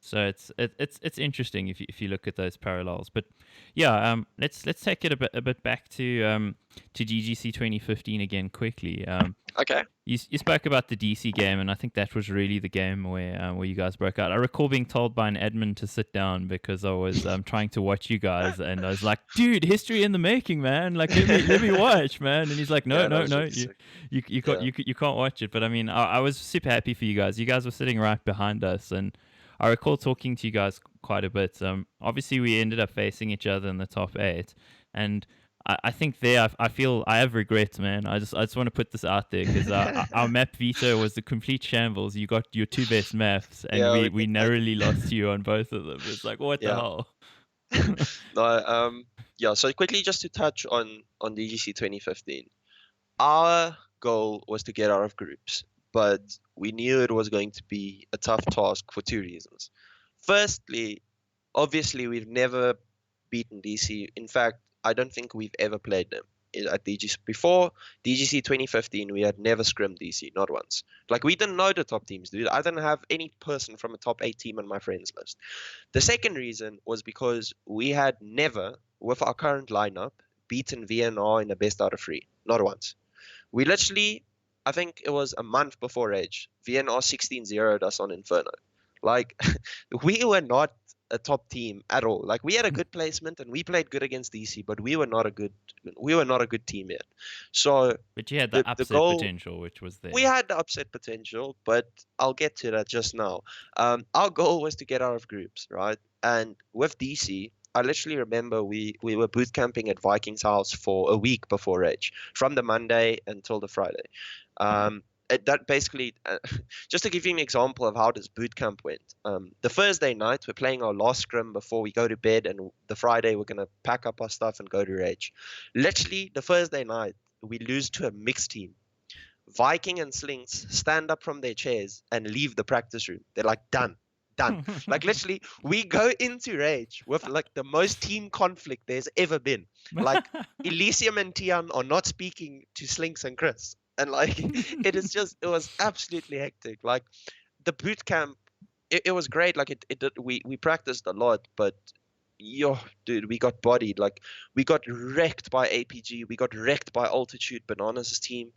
So it's interesting if you look at those parallels. But yeah, let's take it a bit back to DGC 2015 again quickly. Okay. You spoke about the DC game, and I think that was really the game where you guys broke out. I recall being told by an admin to sit down because I was trying to watch you guys, and I was like, "Dude, history in the making, man! Like, let me watch, man." And he's like, "No, Yeah, that no, was no, really sick. Yeah, you can't watch it." But I mean, I was super happy for you guys. You guys were sitting right behind us, and I recall talking to you guys quite a bit. Obviously, we ended up facing each other in the top 8, and I think there I feel I have regrets, man. I just want to put this out there because our map veto was the complete shambles. You got your two best maps, and yeah, we we we did that. narrowly lost to you on both of them. It's like what the Yeah. hell? No, yeah. So quickly, just to touch on DGC 2015. Our goal was to get out of groups, but we knew it was going to be a tough task for two reasons. Firstly, obviously, we've never beaten DC. In fact, I don't think we've ever played them at DGC. Before DGC 2015, we had never scrimmed DC, not once. Like, we didn't know the top teams, dude. I didn't have any person from a top 8 team on my friends list. The second reason was because we had never, with our current lineup, beaten VNR in the best out of 3. Not once. We literally, I think it was a month before Edge, VNR 16-0'd us on Inferno. Like, we were not a top team at all. Like, we had a good placement and we played good against DC, but we were not a good team yet. So But you had the the upset goal, potential, which was we there. had the upset potential, but I'll get to that just now. Our goal was to get out of groups, right? And with DC, I literally remember we were boot camping at Viking's house for a week before Rage, from the Monday until the Friday. that basically, just to give you an example of how this boot camp went. The Thursday night, we're playing our last scrim before we go to bed, and the Friday, we're going to pack up our stuff and go to Rage. Literally, the Thursday night, we lose to a mixed team. Viking and Slinks stand up from their chairs and leave the practice room. They're like, done. Like, literally, we go into Rage with like the most team conflict there's ever been. Like, Elysium and xiN are not speaking to Slinks and Chris. And like, it was absolutely hectic. Like, the boot camp, it was great. Like, we practiced a lot, but yo, dude, we got bodied. Like, we got wrecked by APG. We got wrecked by Altitude, Bananas' team.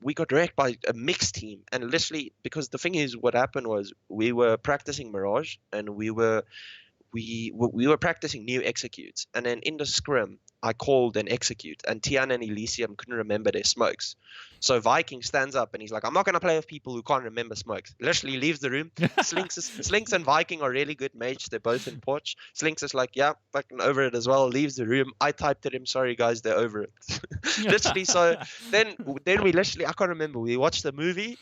We got wrecked by a mixed team. And literally, because the thing is, what happened was we were practicing Mirage, and we were practicing new executes. And then in the scrim, I called an execute, and xiN and Elysium couldn't remember their smokes. So Viking stands up and he's like, I'm not going to play with people who can't remember smokes. Literally leaves the room. Slinks and Viking are really good mates. They're both in Porch. Slinks is like, yeah, fucking over it as well. Leaves the room. I typed at him, sorry guys, they're over it. Literally, so then we literally, I can't remember, we watched the movie.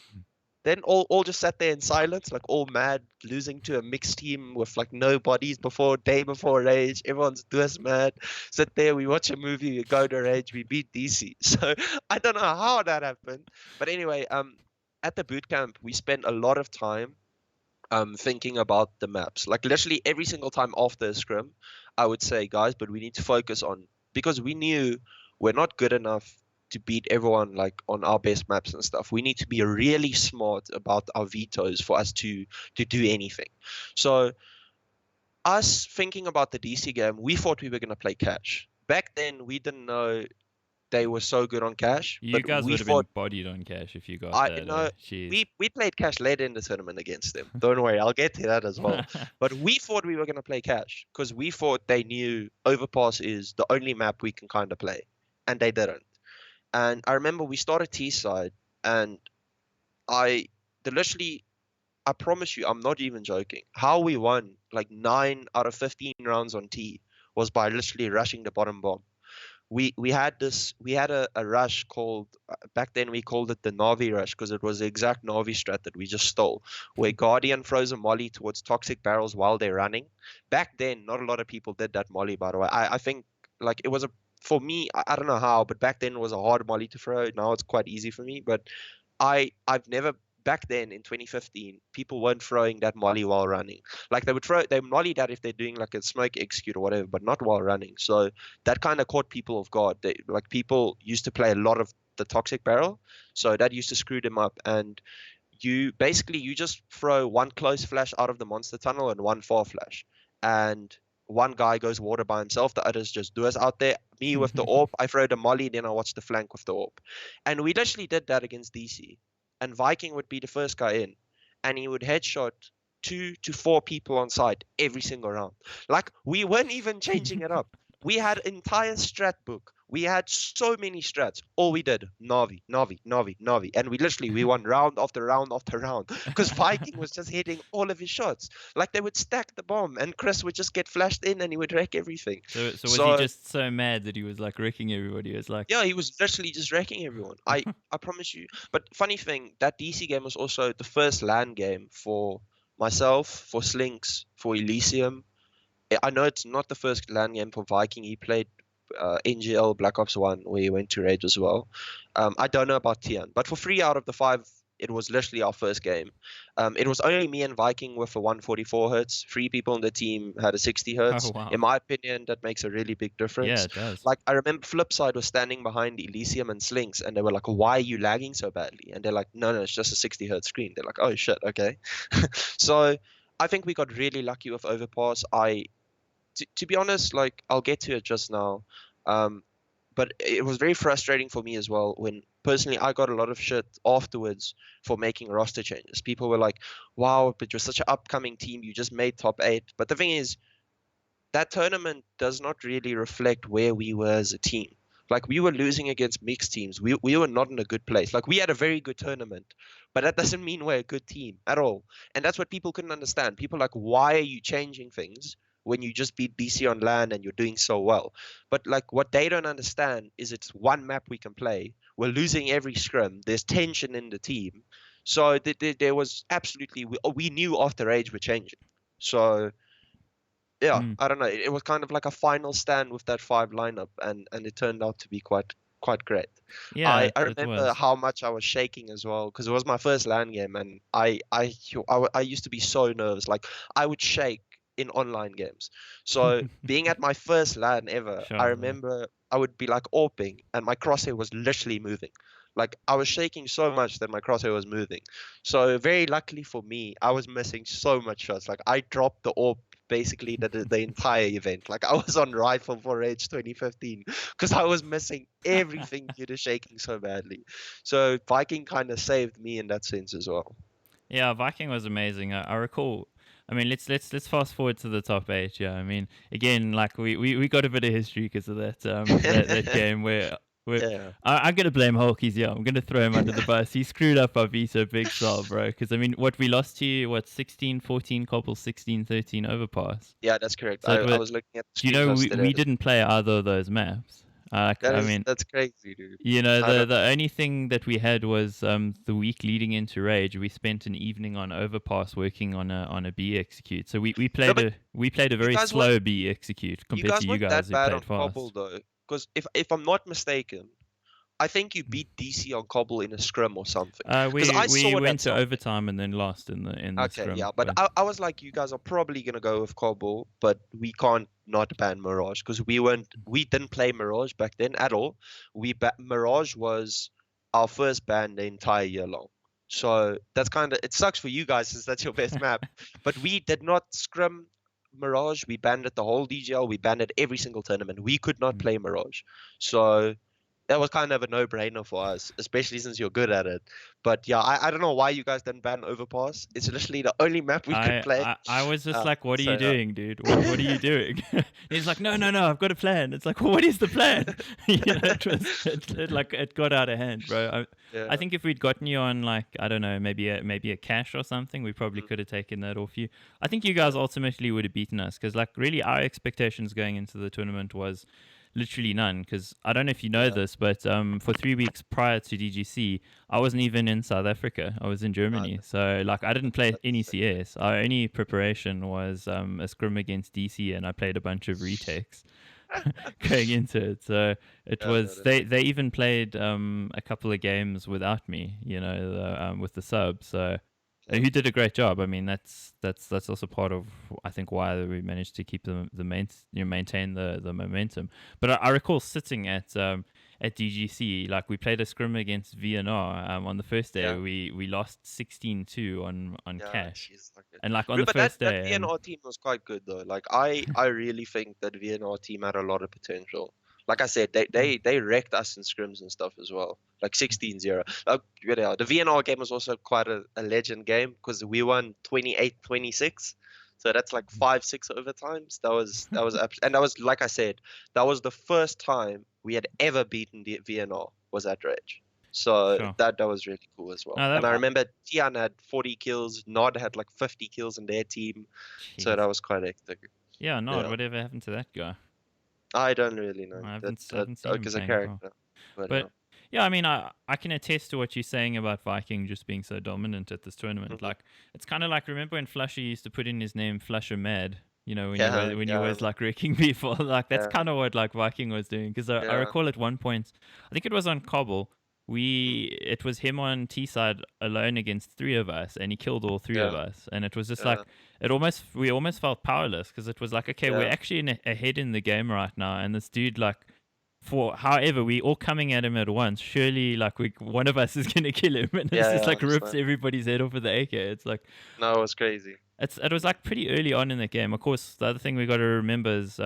Then all just sat there in silence, like all mad, losing to a mixed team with like no bodies day before Rage. Everyone's just mad. Sit there, we watch a movie, we go to Rage, we beat DC. So I don't know how that happened. But anyway, at the boot camp, we spent a lot of time thinking about the maps. Like literally every single time after a scrim, I would say, guys, but we need to focus on, because we knew we're not good enough to beat everyone like on our best maps and stuff. We need to be really smart about our vetoes for us to do anything. So us thinking about the DC game, we thought we were going to play Cash. Back then, we didn't know they were so good on Cash. You but guys we would have thought, been bodied on Cash if you got I that. know Jeez. we played Cash late in the tournament against them. Don't worry, I'll get to that as well. But we thought we were going to play Cash because we thought they knew Overpass is the only map we can kind of play, and they didn't. And I remember we started T side, and I promise you, I'm not even joking. How we won like 9 out of 15 rounds on T was by literally rushing the bottom bomb. We had a rush called, back then we called it the Navi rush, because it was the exact Navi strat that we just stole, where Guardian throws a molly towards toxic barrels while they're running. Back then, not a lot of people did that molly, by the way. I think like it was for me, I don't know how, but back then it was a hard molly to throw. Now it's quite easy for me, but I've never, back then in 2015, people weren't throwing that molly while running. Like they molly that if they're doing like a smoke execute or whatever, but not while running. So that kind of caught people off guard. Like people used to play a lot of the toxic barrel, so that used to screw them up. And you just throw one close flash out of the monster tunnel and one far flash, and one guy goes water by himself, the others just do us out there. Me with the AWP, I throw the molly, then I watch the flank with the AWP. And we literally did that against DC. And Viking would be the first guy in, and he would headshot 2 to 4 people on site every single round. Like, we weren't even changing it up. We had an entire strat book. We had so many strats. All we did, Navi. And we won round after round after round, because Viking was just hitting all of his shots. Like, they would stack the bomb, and Chris would just get flashed in, and he would wreck everything. So was he just so mad that he was like wrecking everybody? It was like, yeah, he was literally just wrecking everyone. I promise you. But funny thing, that DC game was also the first LAN game for myself, for Slinks, for Elysium. I know it's not the first LAN game for Viking. He played NGL Black Ops 1, where he went to Rage as well. I don't know about xiN, but for 3 out of the 5, it was literally our first game. It was only me and Viking with a 144 hertz. 3 people in the team had a 60 hertz. Oh, wow. In my opinion, that makes a really big difference. Yeah, it does. Like, I remember Flipside was standing behind Elysium and Slinks, and they were like, why are you lagging so badly? And they're like, no, it's just a 60 hertz screen. They're like, oh shit, okay. So I think we got really lucky with Overpass. To be honest, like, I'll get to it just now, but it was very frustrating for me as well when personally I got a lot of shit afterwards for making roster changes. People were like, wow, but you're such an upcoming team, you just made top 8. But the thing is, that tournament does not really reflect where we were as a team. Like, we were losing against mixed teams. We were not in a good place. Like, we had a very good tournament, but that doesn't mean we're a good team at all. And that's what people couldn't understand. People like, why are you changing things when you just beat DC on LAN and you're doing so well. But like what they don't understand is it's one map we can play. We're losing every scrim. There's tension in the team. So there was absolutely we knew after Rage were changing. So yeah, Mm. I don't know. It was kind of like a final stand with that 5 lineup, and it turned out to be quite great. Yeah, I it remember was. how much I was shaking as well because it was my first LAN game, and I used to be so nervous. Like I would shake in online games. So being at my first LAN ever, I Sure. remember I would be like AWPing, and my crosshair was literally moving. Like I was shaking so much that my crosshair was moving. So very luckily for me, I was missing so much shots. Like I dropped the AWP basically the entire event. Like I was on rifle for Rage 2015 because I was missing everything due to shaking so badly. So Viking kind of saved me in that sense as well. Yeah, Viking was amazing. I recall. I mean, let's fast forward to the top 8. Yeah, I mean, again, like we got a bit of history because of that game where Yeah. I'm gonna blame Hulkies. Yeah, I'm gonna throw him under the bus. He screwed up our veto big style, bro. Because I mean, what we lost to what 16-14 cobble 16-13 overpass. Yeah, that's correct. So it I was. was looking at the Do you know screenshots today. we didn't play either of those maps? I mean, That's crazy, dude. you know, I don't the only thing that we had was the week leading into Rage. We spent an evening on Overpass working on a B execute. So No, but we played a you very guys weren't slow B execute you compared to guys you weren't guys that who bad played on Cobble fast. though. Because if I'm not mistaken, I think you beat DC on Cobble in a scrum or something. Because I We saw it went at to something. overtime and then lost in the Okay, scrum. yeah, but But I was like, you guys are probably gonna go with Cobble, but we can't not ban Mirage because we didn't play Mirage back then at all. Mirage was our first ban the entire year long. So that's kind of it sucks for you guys since that's your best map. But we did not scrim Mirage. We banned it the whole DGL. We banned it every single tournament. We could not play Mirage. So that was kind of a no-brainer for us, especially since you're good at it. But yeah, I don't know why you guys didn't ban Overpass. It's literally the only map we could play. I was just like, what are So you yeah. doing, dude? What are you doing? He's like, no, I've got a plan. It's like, well, what is the plan? You know, it got out of hand, bro. I Yeah. think if we'd gotten you on like I don't know, maybe a cash or something, we probably Mm, could have taken that off you. I think you yeah. guys ultimately would have beaten us because like really our expectations going into the tournament was literally none. Because I don't know if you know Yeah. this, but for 3 weeks prior to DGC, I wasn't even in South Africa. I was in No, Germany. So like I didn't play any that's CS. Our only preparation was a scrim against DC, and I played a bunch of retakes going into it. So it yeah, no, was that's they even played a couple of games without me, you know, with the sub. So yeah. who did a great job. I mean, that's also part of I think why we managed to keep maintain the momentum. But I recall sitting at DGC, like we played a scrim against VNR on the first day. Yeah. We lost 16-2 on Yeah, cash, she's like it. and like on the But that first that day, and VNR team was quite good though. Like I really think that VNR team had a lot of potential. Like I said, they wrecked us in scrims and stuff as well. Like 16-0. Yeah, the VNR game was also quite a legend game because we won 28-26. So that's like 5-6 overtimes. And that was like I said, that was the first time we had ever beaten the VNR was at Rage. So sure. that was really cool as well. No, And that I remember Tian had 40 kills, Nod had like 50 kills in their team. So jeez. that was quite hectic. Yeah, Nod, Yeah. whatever happened to that guy? I don't really know I that haven't seen him as a playing for. character. But But yeah, I mean, I can attest to what you're saying about Viking just being so dominant at this tournament. mhm. Like, it's kind of like remember when Flusher used to put in his name Flusher Mad. You know, when he Yeah, was like wrecking people. Like that's yeah, kind of what like Viking was doing. Because I yeah. recall at one point, I think it was on Cobble. Mm, It was him on T side alone against three of us, and he killed all three of yeah, us. And it was just like yeah, we almost felt powerless because it was like, okay, we're yeah, actually ahead in the game right now, and this dude like for however we all coming at him at once. Surely, like one of us is gonna kill him, and it's just yeah. like rips everybody's head off with the AK. It's like No, it was crazy. it was like pretty early on in the game. Of course, the other thing we got to remember is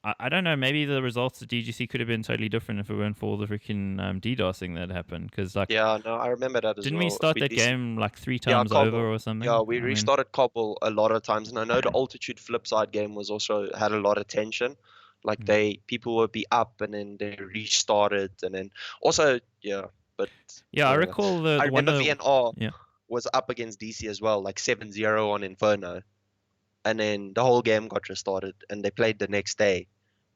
I don't know, maybe the results of DGC could have been totally different if it weren't for all the freaking DDoSing that happened. Because like, Yeah, no, I remember that as didn't we well. start We that DC game like three Yeah, times over Cobble. or Yeah, something? we I mean, restarted Cobble a lot of times, and I know the Altitude flip side game was also had a lot of tension. Like mm. people would be up and then they restarted, and then also yeah. But Yeah, I recall I the one remember of VNR yeah. was up against DC as well, like 7-0 on Inferno. and then the whole game got restarted, and they played the next day,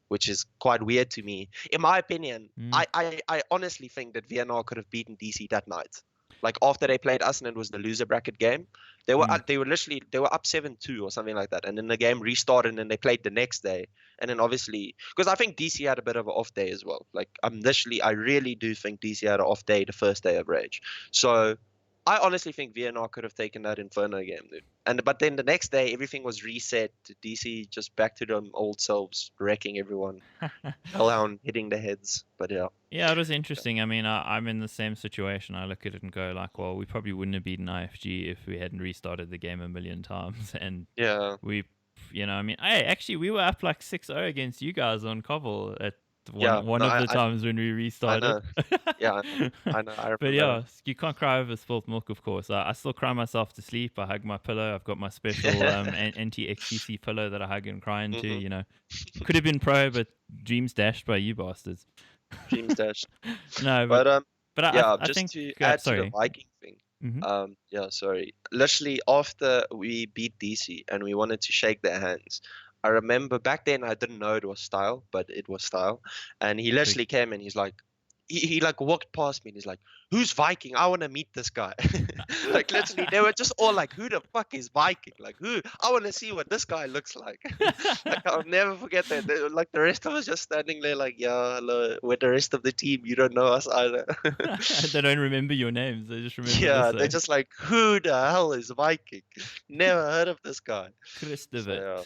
which is quite weird to me. In my opinion, Mm. I honestly think that VNR could have beaten DC that night. Like after they played us and it was the loser bracket game, they were literally they were up 7-2 or something like that, and then the game restarted and then they played the next day, and then obviously because I think DC had a bit of an off day as well. Like I really do think DC had an off day the first day of Rage, so I honestly think VNR could have taken that Inferno game, dude. But then the next day everything was reset. DC just back to them old selves, wrecking everyone. Hellhound hitting the heads. But yeah. Yeah, it was interesting. I mean, I'm in the same situation. I look at it and go like, well, we probably wouldn't have beaten IFG if we hadn't restarted the game a million times. And Yeah. we, I mean, hey, actually, we were up like 6-0 against you guys on Cobble at Yeah. one No, of the times when we I restarted. know. Yeah, I know. I remember. But yeah, you can't cry over spilt milk, of course. I still cry myself to sleep. I hug my pillow. I've got my special anti-XTC pillow that I hug and cry into. Mhm. Could have been pro, but dreams dashed by you bastards. Dreams dashed. No, But yeah, I just think to add to the sorry. Viking thing. Mm-hmm. Yeah, sorry. Literally after we beat DC and we wanted to shake their hands, I remember back then I didn't know it was Style, but it was Style. And he literally came and he's like, he like walked past me and he's like, "Who's Viking? I want to meet this guy." Like literally, they were just all like, "Who the fuck is Viking? Like who? I want to see what this guy looks like." Like I'll never forget that. Like the rest of us just standing there, like, "Yeah, hello." With the rest of the team, you don't know us either. They don't remember your names. They just remember Yeah, this. they're just like, "Who the hell is Viking? Never heard of this guy." So Christopher,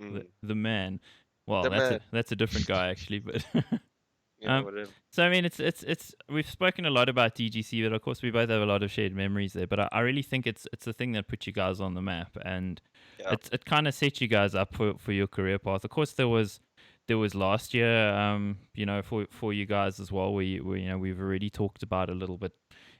yeah, mm, the man. Well, the man. that's a different guy actually, but Yeah, whatever. so I mean, it's we've spoken a lot about DGC, but of course we both have a lot of shared memories there. But I really think it's the thing that put you guys on the map, and Yeah, it kind of set you guys up for your career path. Of course, there was last year, for you guys as well. We've already talked about a little bit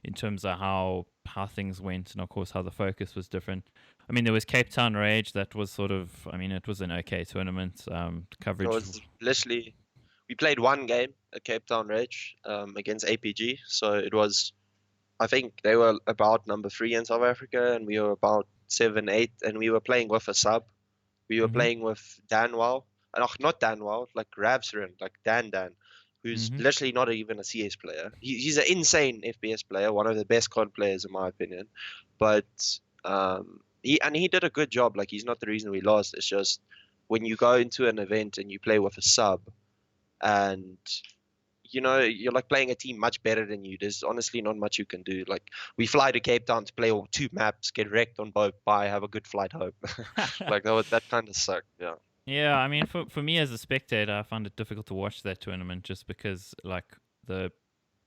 in terms of how things went, and of course how the focus was different. I mean, there was Cape Town Rage. That was sort of, I mean, it was an okay tournament. it Coverage. was literally we played one game at Cape Town Rage against APG. So it was, I think they were about number 3 in South Africa, and we were about 7, 8, and we were playing with a sub. We were Mm-hmm. playing with Danwell, not Danwell, like Ravsren, like Dan, who's Mm-hmm. literally not even a CS player. He's an insane FPS player, one of the best COD players in my opinion. But he did a good job. Like he's not the reason we lost. It's just when you go into an event and you play with a sub, and you're like playing a team much better than you. There's honestly not much you can do. Like we fly to Cape Town to play all 2 maps, get wrecked on both. Bye, have a good flight home. Like that kind of sucked. Yeah. Yeah, I mean, for me as a spectator, I found it difficult to watch that tournament just because, like, the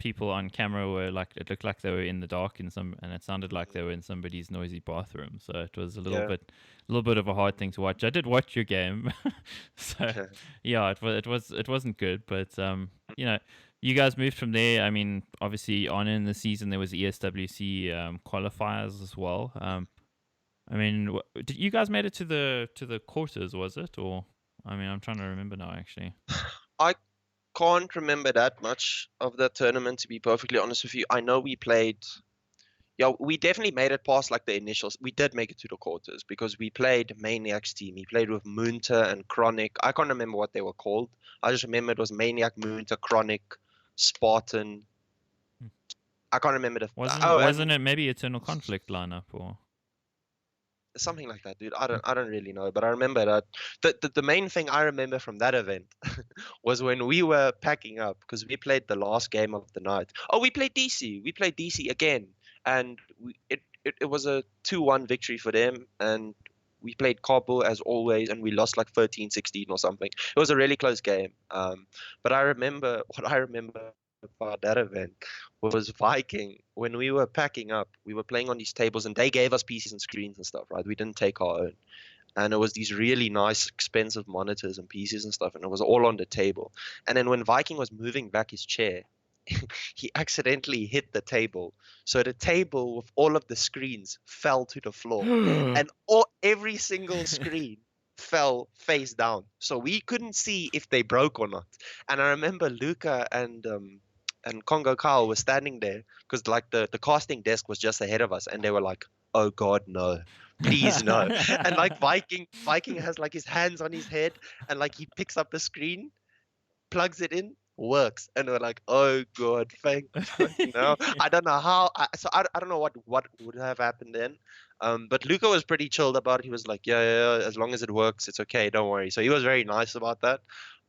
people on camera were like, it looked like they were in the dark and it sounded like they were in somebody's noisy bathroom. So it was a little bit of a hard thing to watch. I did watch your game, so yeah, it wasn't good, but you guys moved from there. I mean, obviously, on in the season there was ESWC qualifiers as well. I mean, did you guys made it to the quarters? Was it, or I mean, I'm trying to remember now. Actually, I can't remember that much of that tournament, to be perfectly honest with you. I know we played. Yeah, we definitely made it past like the initials. We did make it to the quarters because we played Maniac's team. He played with Munter and Chronic. I can't remember what they were called. I just remember it was Maniac, Munter, Chronic, Spartan. I can't remember the. Wasn't it maybe Eternal Conflict lineup or something like that, dude. I don't really know, but I remember that the main thing I remember from that event was when we were packing up because we played the last game of the night. Oh, we played DC. We played DC again, and it was a 2-1 victory for them, and we played Cabo as always, and we lost like 13-16 or something. It was a really close game. But I remember what I remember about that event was Viking. When we were packing up, we were playing on these tables, and they gave us PCs and screens and stuff, right? We didn't take our own. And it was these really nice, expensive monitors and PCs and stuff, and it was all on the table. And then when Viking was moving back his chair, he accidentally hit the table. So the table with all of the screens fell to the floor, and every single screen fell face down. So we couldn't see if they broke or not. And I remember Luca and Congo Kyle were standing there because like the casting desk was just ahead of us, and they were like, oh God, no. Please no. And like Viking has like his hands on his head and like he picks up the screen, plugs it in, works. And we're like, oh God, thank fuck no. I don't know how I don't know what would have happened then. But Luca was pretty chilled about it. He was like, yeah, as long as it works, it's okay, don't worry. So he was very nice about that.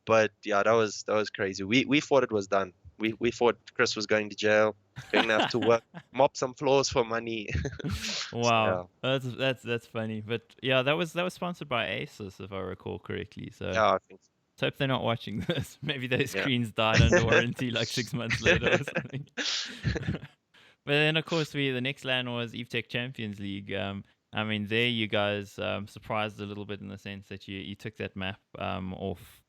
But yeah, that was crazy. We thought it was done. We thought Chris was going to jail, going to have to work, mop some floors for money. So, Wow, yeah, that's funny. But yeah, that was sponsored by Asus, if I recall correctly. So yeah, I think let's hope they're not watching this. Maybe their so. screens died under warranty like 6 months later or something. Yeah. But then, of course, the next LAN was EveTech Champions League. I mean, there you guys surprised a little bit in the sense that you took that map off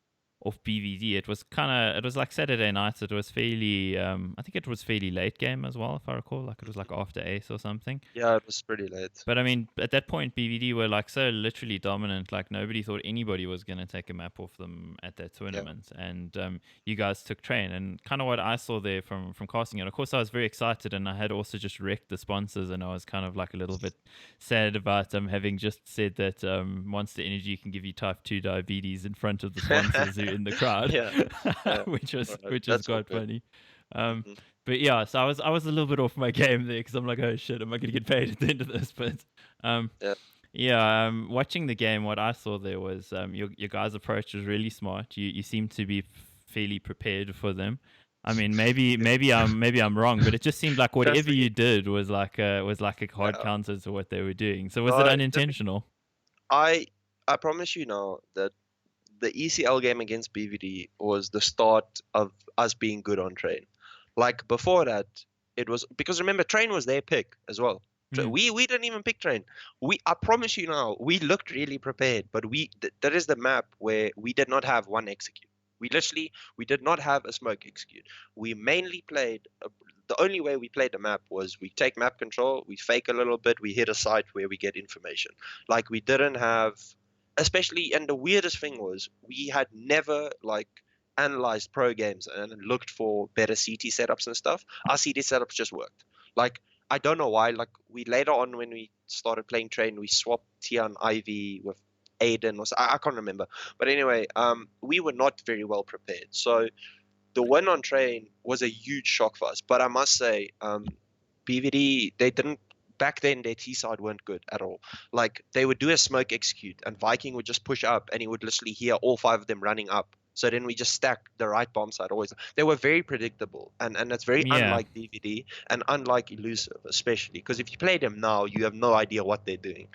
BVD. It was like Saturday night. It was fairly I think it was fairly late game as well, if I recall. Like it was like after Ace or something. Yeah, it was pretty late. But I mean, at that point, BVD were like so literally dominant. Like nobody thought anybody was going to take a map off them at that Yeah. tournament. And you guys took train. And kind of what I saw there from casting it. Of course, I was very excited, and I had also just wrecked the sponsors, and I was kind of like a little bit sad about having just said that Monster Energy can give you type 2 diabetes in front of the sponsors who in the crowd, Yeah. Yeah. which was That's all quite good. funny. Um, Mhm. but yeah, so I was a little bit off my game there because I'm like, oh shit, am I gonna get paid at the end of this? But Yeah. yeah, watching the game, what I saw there was your guys' approach was really smart. You seem to be fairly prepared for them. I mean, maybe I'm wrong, but it just seemed like Trust whatever me. you did was like a hard Yeah. counter to what they were doing. So was it No, unintentional? I I promise you now that the ECL game against BVD was the start of us being good on train. Like before that, it was because remember train was their pick as well. Mm. We didn't even pick train. I promise you now, we looked really prepared, but that is the map where we did not have one execute. We did not have a smoke execute. We mainly played. The only way we played the map was we take map control, we fake a little bit, we hit a site where we get information. Like we didn't have, especially, and the weirdest thing was we had never like analyzed pro games and looked for better CT setups and stuff. Our CT setups just worked. Like I don't know why. Like we later on when we started playing train, we swapped Tian Ivy with Aiden or so, I can't remember. But anyway, we were not very well prepared. So the win on train was a huge shock for us. But I must say, BVD, they didn't back then. Their T side weren't good at all. Like they would do a smoke execute, and Viking would just push up, and he would literally hear all five of them running up. So then we just stack the right bomb side always. They were very predictable, and that's very Yeah. unlike DVD and unlike Elusive, especially because if you play them now, you have no idea what they're doing.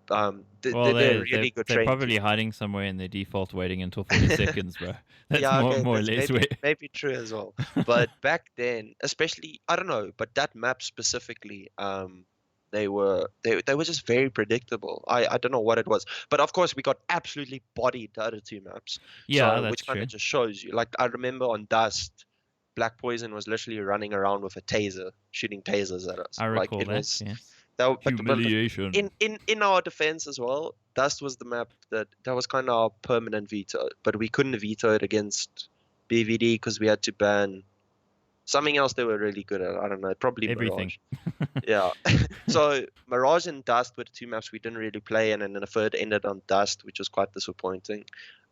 Well, They're really good they're train probably team. hiding somewhere in their default, waiting until 40 seconds, bro. That's Yeah, okay, more or that's less where. maybe true as well. But back then, especially, I don't know, but that map specifically, they were just very predictable. I don't know what it was, but of course we got absolutely bodied the other two maps. Yeah, So that's which kind true. of just shows you. Like I remember on Dust, Black Poison was literally running around with a taser, shooting tasers at us. I Like recall it that. was Yes. that, but Humiliation. in our defense as well, Dust was the map that was kind of our permanent veto, but we couldn't veto it against BVD because we had to ban something else they were really good at. I don't know, probably Everything. Mirage. Yeah. So Mirage and Dust were the two maps we didn't really play, and then the third ended on Dust, which was quite disappointing.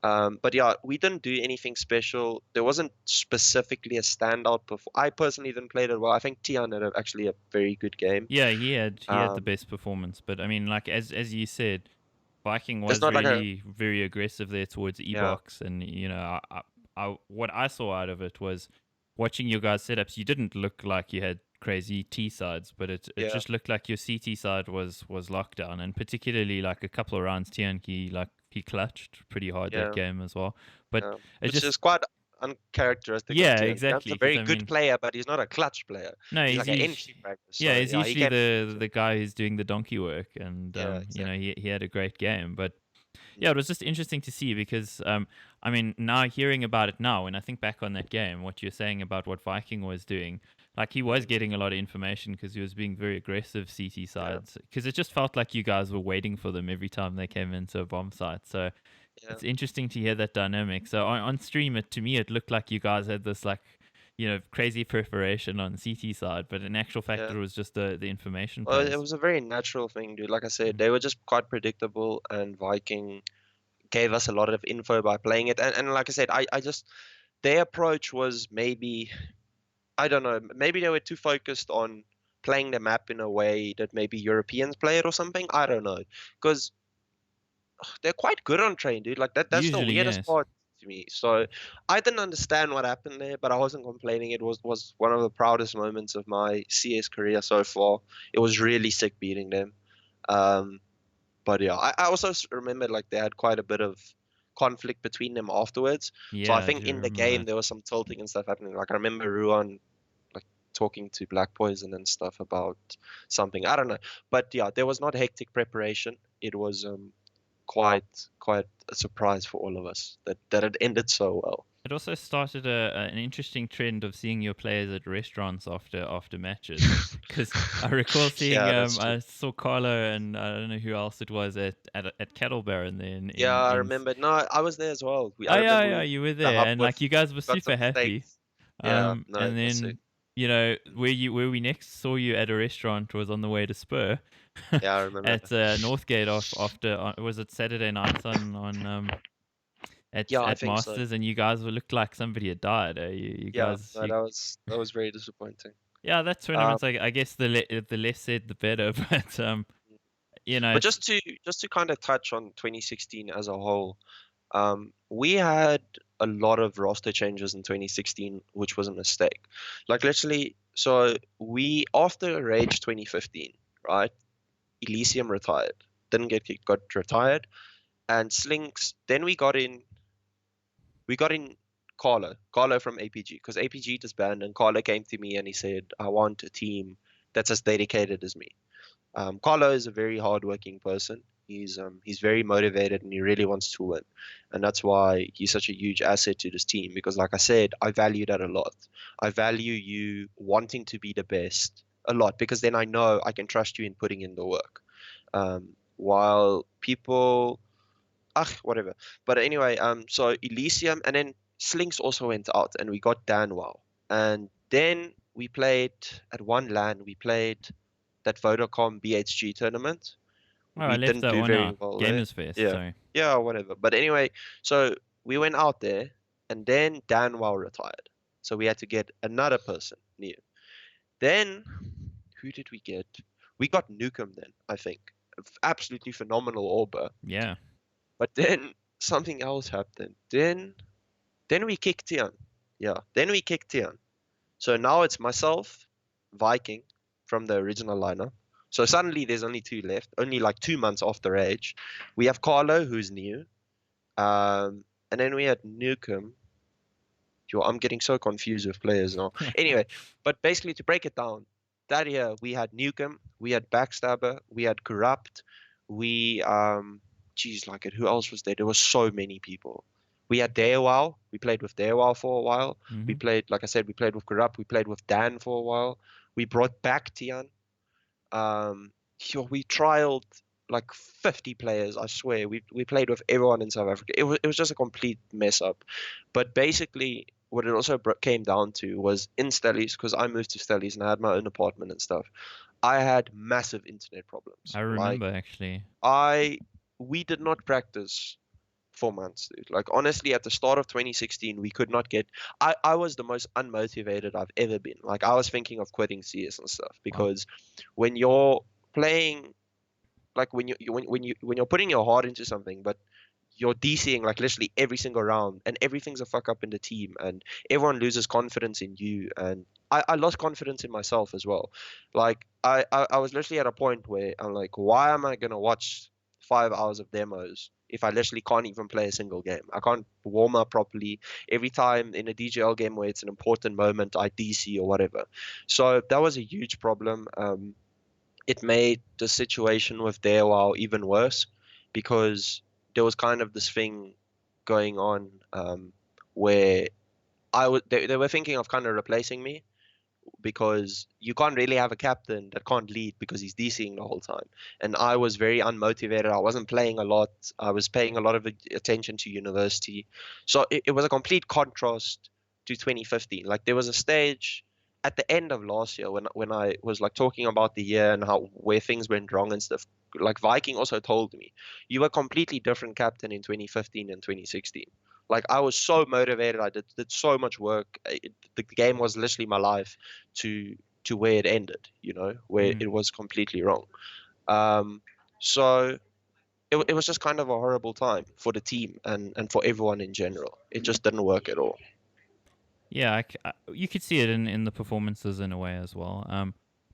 But yeah, we didn't do anything special. There wasn't specifically a standout before. I personally didn't play it well. I think Tian had actually a very good game. Yeah, he had the Um, best performance, but I mean, like as you said, Viking it's was not like a really very aggressive there towards yeah, E-Box, and what I saw out of it was watching your guys' setups. You didn't look like you had crazy T sides, but it yeah, just looked like your CT side was locked down, and particularly like a couple of rounds, Tianki like he clutched pretty hard that yeah, game as well. But yeah. it Which is just quite uncharacteristic of yeah, Tian. Tian's exactly. a Because very I good mean, player, but he's not a clutch player. no, He's he's like an usually entry practice. yeah, So he's yeah, he usually can. the guy who's doing the donkey work, and Yeah, he had a great game. But yeah, mm, it was just interesting to see because I mean, now hearing about it now, and I think back on that game, what you're saying about what Viking was doing, like he was mm, getting a lot of information because he was being very aggressive CT yeah, sides because it just felt like you guys were waiting for them every time they came into a bomb site. So yeah, it's interesting to hear that dynamic. So on stream, to me, it looked like you guys had this like crazy preparation on CT side, but in actual fact, Yeah. it was just the information Well, it plays. was a very natural thing, dude. Like I said, Mm. they were just quite predictable, and Viking gave us a lot of info by playing it. And like I said, I just their approach was maybe, I don't know, maybe they were too focused on playing the map in a way that maybe Europeans play it or something. I don't know, because they're quite good on train, dude. Like that's the Usually, weirdest yes. part to me. So I didn't understand what happened there, but I wasn't complaining. It was one of the proudest moments of my CS career so far. It was really sick beating them. Um, but yeah, I also remember like they had quite a bit of conflict between them afterwards. So I Yeah, I think do in the remember game that. there was some tilting and stuff happening. Like I remember Ruan like talking to Black Poison and stuff about something. I don't know. But yeah, there was not hectic preparation. It was quite a surprise for all of us that it ended so well. It also started an interesting trend of seeing your players at restaurants after matches. Because I recall seeing, Yeah, that's true. I saw Carlo and I don't know who else it was at Cattle Baron then Yeah, I remember. No, I was there as well. I oh yeah, remember yeah, we you were the there, hub and with like you guys were got super some happy. steaks. Yeah, no, And it was sick. then where we next saw you at a restaurant was on the way to Spur, Yeah, I remember. at Northgate after was it Saturday night on Yeah, I at think so. Masters, and you guys looked like somebody had died. You Yeah, guys, no, that was very disappointing. yeah, that Um, tournament's like I guess the less said the better, but but it's just to kind of touch on 2016 as a whole, we had a lot of roster changes in 2016, which was a mistake. Like literally, so we after Rage 2015, right? Elysium retired, didn't get got retired, and Slinks. Then we got in Carlo from APG because APG disbanded, and Carlo came to me and he said, "I want a team that's as dedicated as me." Carlo is a very hardworking person. He's very motivated and he really wants to win, and that's why he's such a huge asset to this team. Because, like I said, I value that a lot. I value you wanting to be the best a lot because then I know I can trust you in putting in the work. While people, whatever. But anyway, so Elysium and then Slinks also went out, and we got Danwell, and then we played at one LAN. We played that Vodacom BHG tournament. oh I We left didn't that do one very out. well there. Gamers Fest, Yeah. sorry. Yeah, whatever. But anyway, so we went out there and then Danwell retired. So we had to get another person new. Then who did we get? We got Nukem then, I think. Absolutely phenomenal Orber. Yeah. But then something else happened. Then we kicked in. Yeah, then we kicked in. So now it's myself, Viking from the original lineup. So suddenly there's only two left, only like 2 months after age. We have Carlo, who's new. And then we had Nukem. Yo, I'm getting so confused with players now. Anyway, but basically to break it down, that year we had Nukem, we had Backstabber, we had Corrupt, we geez, like it. Who else was there? There were so many people. We had Daewal. We played with Daewal for a while. We Hmm. played, like I said, we played with Corrupt. We played with Dan for a while. We brought back Tian. Yo, we trialed like 50 players. I swear, we played with everyone in South Africa. It was just a complete mess up. But basically, what it also came down to was in Stellies, because I moved to Stellies and I had my own apartment and stuff. I had massive internet problems. I Like remember actually. I we did not practice for months, dude. Like honestly, at the start of 2016, we could not get. I was the most unmotivated I've ever been. Like I was thinking of quitting CS and stuff Wow. because when you're playing, like when you're putting your heart into something, but you're DCing like literally every single round, and everything's a fuck up in the team, and everyone loses confidence in you, and I lost confidence in myself as well. Like I was literally at a point where I'm like, why am I gonna watch 5 hours of demos if I literally can't even play a single game? I can't warm up properly. Every time in a DGL game where it's an important moment, I DC or whatever. So that was a huge problem. It made the situation with Daewal even worse because there was kind of this thing going on where they were thinking of kind of replacing me because you can't really have a captain that can't lead because he's DCing the whole time. And I was very unmotivated. I wasn't playing a lot. I was paying a lot of attention to university. So it was a complete contrast to 2015. Like there was a stage at the end of last year when I was like talking about the year and how where things went wrong and stuff. Like Viking also told me, you were a completely different captain in 2015 and 2016. Like I was so motivated, I did so much work. The game was literally my life to where it ended, you know, where Mm. it was completely wrong. Um, so it was just kind of a horrible time for the team and for everyone in general. It just didn't work at all. Yeah, you could see it in the performances in a way as well.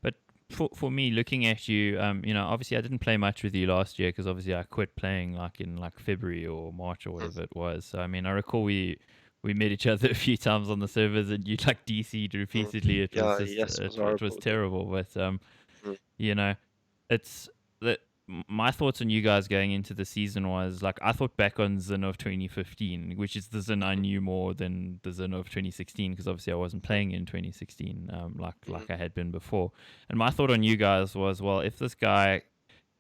But for me, looking at you, obviously I didn't play much with you last year because obviously I quit playing like in like February or March or whatever it was. So I mean, I recall we met each other a few times on the servers and you like DC'd repeatedly. It was Yeah, just yes, it was it was horrible again. terrible. But Mm, you know, it's that my thoughts on you guys going into the season was like I thought back on xiN of 2015, which is the xiN I knew more than the xiN of 2016 because obviously I wasn't mm, playing in 2016 mm, like I had been before. And my thought on you guys was, well, if this guy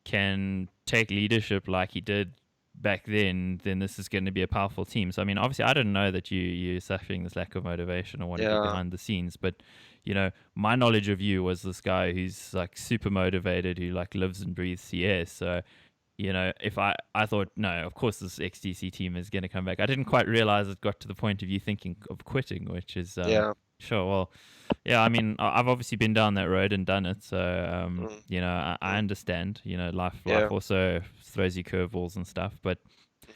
can take leadership like he did back then this is going to be a powerful team. So I mean, obviously, I didn't know that you're suffering this lack of motivation or whatever yeah, behind the scenes, but my knowledge of you was this guy who's like super motivated, who like lives and breathes CS. So if I thought, no, of course this XTC team is going to come back. I didn't quite realize it got to the point of you thinking of quitting, which is yeah, sure. Well, yeah, I mean, I've obviously been down that road and done it, so mm, I mm, understand. Life yeah, also throws you curveballs and stuff, but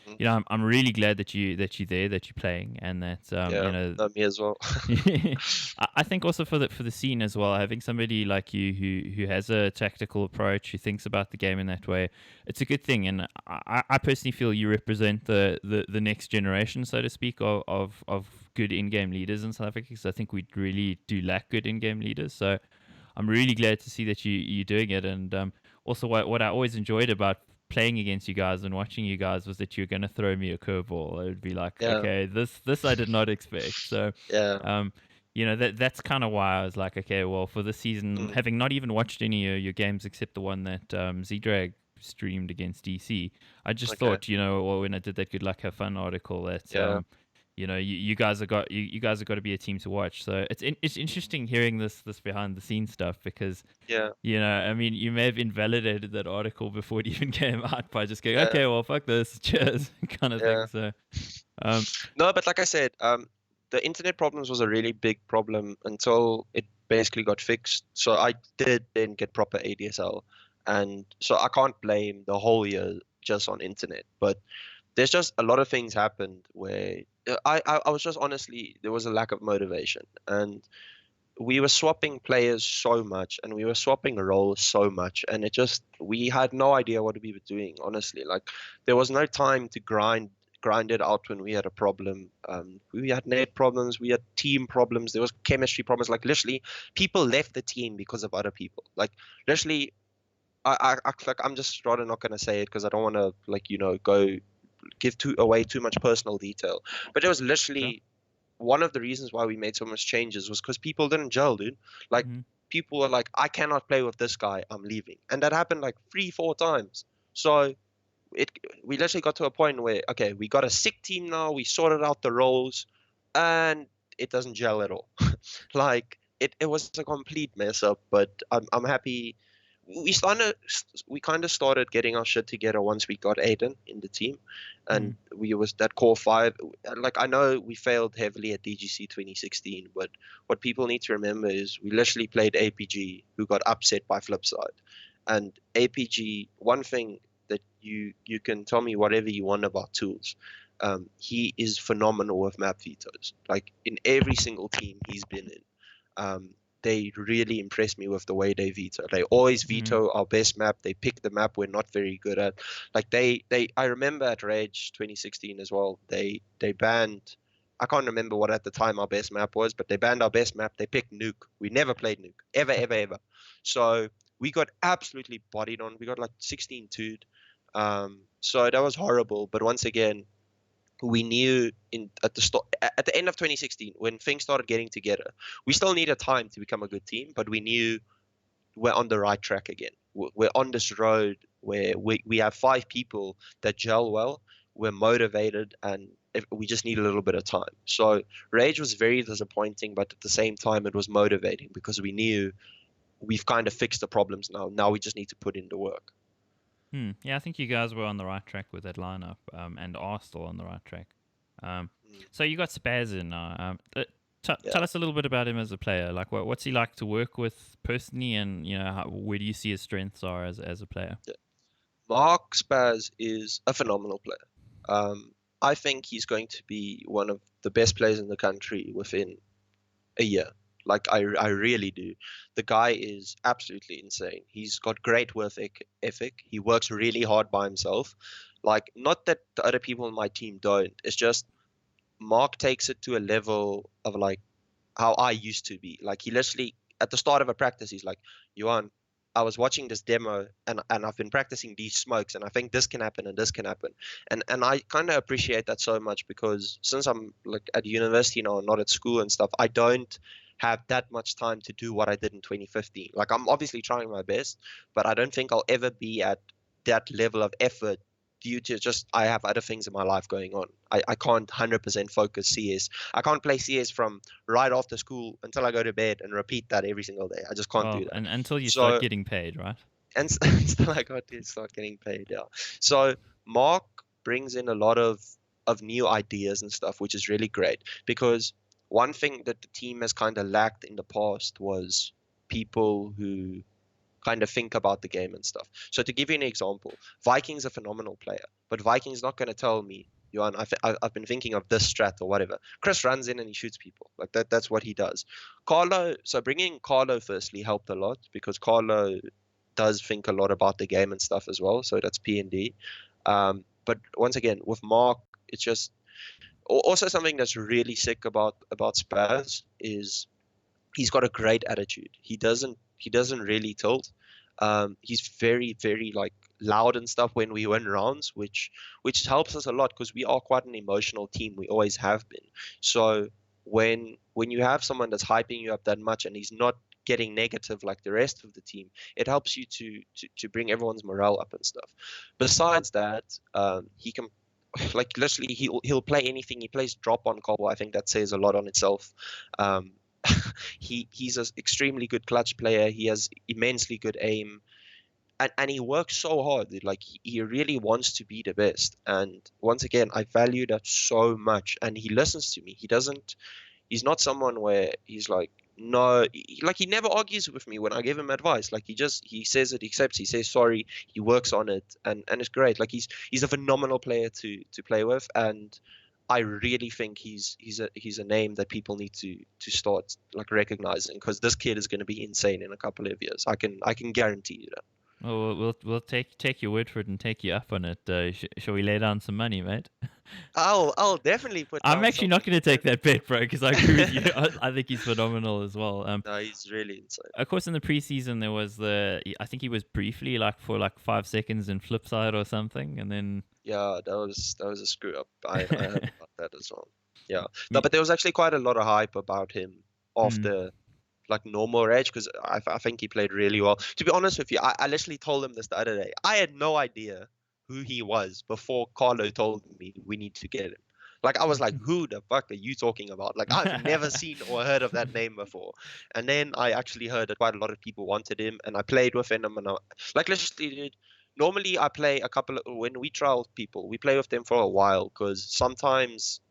mhm, I'm really glad that you're there, that you're playing, and that yeah. No, me as well. I think also for the scene as well, having somebody like you who has a tactical approach, who thinks about the game in that way, it's a good thing. And I personally feel you represent the next generation, so to speak, of good in-game leaders in South Africa, because I think we really do lack good in-game leaders. So I'm really glad to see that you're doing it. And also, what I always enjoyed about playing against you guys and watching you guys was that you're going to throw me a curveball. It would be like, Yeah, okay, this I did not expect. So, yeah, um, that's kind of why I was like, okay, well, for this season, mm, having not even watched any of your games except the one that Z-Drag streamed against DC, I just okay, thought, well, when I did that Good Luck Have Fun article, that yeah, you guys you guys have got to be a team to watch. So it's interesting hearing this behind the scenes stuff because yeah, I mean, you may have invalidated that article before it even came out by just going, yeah, okay, well, fuck this, cheers, kind of thing. yeah. So, um, No, but like I said, the internet problems was a really big problem until it basically got fixed. So I did then get proper ADSL, and so I can't blame the whole year just on internet. But there's just a lot of things happened where I was just honestly there was a lack of motivation, and we were swapping players so much, and we were swapping roles so much, and it just we had no idea what we were doing. Honestly, like there was no time to grind it out when we had a problem. We had net problems, we had team problems, there was chemistry problems. Like literally, people left the team because of other people. Like literally, like I'm just rather not gonna say it because I don't want to like go give away too much personal detail. But it was sure. literally one of the reasons why we made so much changes was because people didn't gel, dude. Like Mm-hmm. people were like, I cannot play with this guy, I'm leaving. And that happened like 3, 4 times. So it we literally got to a point where okay, we got a sick team now, we sorted out the roles, and it doesn't gel at all. Like it was a complete mess up, but I'm happy we kind of started getting our shit together once we got Aiden in the team, and we was that core five. Like I know we failed heavily at DGC 2016, but what people need to remember is we literally played APG, who got upset by Flipside, and APG. One thing that you can tell me whatever you want about tools. He is phenomenal with map vetoes. Like in every single team he's been in, they really impress me with the way they veto. They always Mm-hmm. veto our best map. They pick the map we're not very good at. Like I remember at Rage 2016 as well. They banned. I can't remember what at the time our best map was, but they banned our best map. They picked Nuke. We never played Nuke ever, ever, ever. So we got absolutely bodied on. We got like 16-2'd. So that was horrible. But once again, we knew at the end of 2016 when things started getting together, we still needed time to become a good team, but we knew we're on the right track again. We're on this road where we have 5 people that gel well, we're motivated, and we just need a little bit of time. So Rage was very disappointing, but at the same time, it was motivating because we knew we've kind of fixed the problems now. Now we just need to put in the work. Yeah, I think you guys were on the right track with that lineup, and are still on the right track. Mm, So you got Spaz in now. Yeah. Tell us a little bit about him as a player. Like, what's he like to work with personally, and where do you see his strengths are as a player? Yeah. Mark Spaz is a phenomenal player. I think he's going to be one of the best players in the country within a year. Like I really do. The guy is absolutely insane. He's got great work ethic. He works really hard by himself. Like, not that the other people on my team don't. It's just Mark takes it to a level of like how I used to be. Like, he literally at the start of a practice, he's like, "Johan, I was watching this demo and I've been practicing these smokes and I think this can happen and this can happen." And I kind of appreciate that so much because since I'm like at university now and not at school and stuff, I don't have that much time to do what I did in 2015. Like, I'm obviously trying my best, but I don't think I'll ever be at that level of effort due to just I have other things in my life going on. I can't 100% focus CS. I can't play CS from right after school until I go to bed and repeat that every single day. I just can't Well, do that. and until you start So, getting paid, right? and still I got to start getting paid. Yeah. So Mark brings in a lot of new ideas and stuff, which is really great because one thing that the team has kind of lacked in the past was people who kind of think about the game and stuff. So to give you an example, Viking's a phenomenal player, but Viking's not going to tell me, Johan, I've been thinking of this strat or whatever. Chris runs in and he shoots people. Like that's what he does. Carlo, so bringing Carlo firstly helped a lot because Carlo does think a lot about the game and stuff as well. So that's P&D. But once again, with Mark, it's just also something that's really sick about Spaz is he's got a great attitude. He doesn't really tilt. He's very very like loud and stuff when we win rounds, which helps us a lot because we are quite an emotional team. We always have been. So when you have someone that's hyping you up that much and he's not getting negative like the rest of the team, it helps you to bring everyone's morale up and stuff. Besides that, he can like literally he'll play anything. He plays drop on cobble. I think that says a lot on itself. Um, he's an extremely good clutch player. He has immensely good aim, and he works so hard. Like he really wants to be the best. And once again, I value that so much. And he listens to me. He doesn't. He's not someone where he's like no. Like he never argues with me when I give him advice. Like he says it, accepts. He says sorry. He works on it, and it's great. Like he's a phenomenal player to play with, and I really think he's a name that people need to start like recognizing because this kid is going to be insane in a couple of years. I can guarantee you that. Well, we'll take your word for it and take you up on it. Shall we lay down some money, mate? I'll definitely put I'm down actually some not money going to for take it. that bet, bro, because I agree with you. I think he's phenomenal as well. No, he's really insane. Of course, in the preseason there was I think he was briefly like for like 5 seconds in Flipside or something, and then Yeah, that was a screw up. I heard about that as well. Yeah, no, me, but there was actually quite a lot of hype about him mm, after like normal rage because I think he played really well. To be honest with you, I literally told him this the other day. I had no idea who he was before Carlo told me we need to get him. Like I was like, who the fuck are you talking about? Like I've never seen or heard of that name before. And then I actually heard that quite a lot of people wanted him, and I played with him, and like literally, dude, normally I play a couple of when we trial people, we play with them for a while because sometimes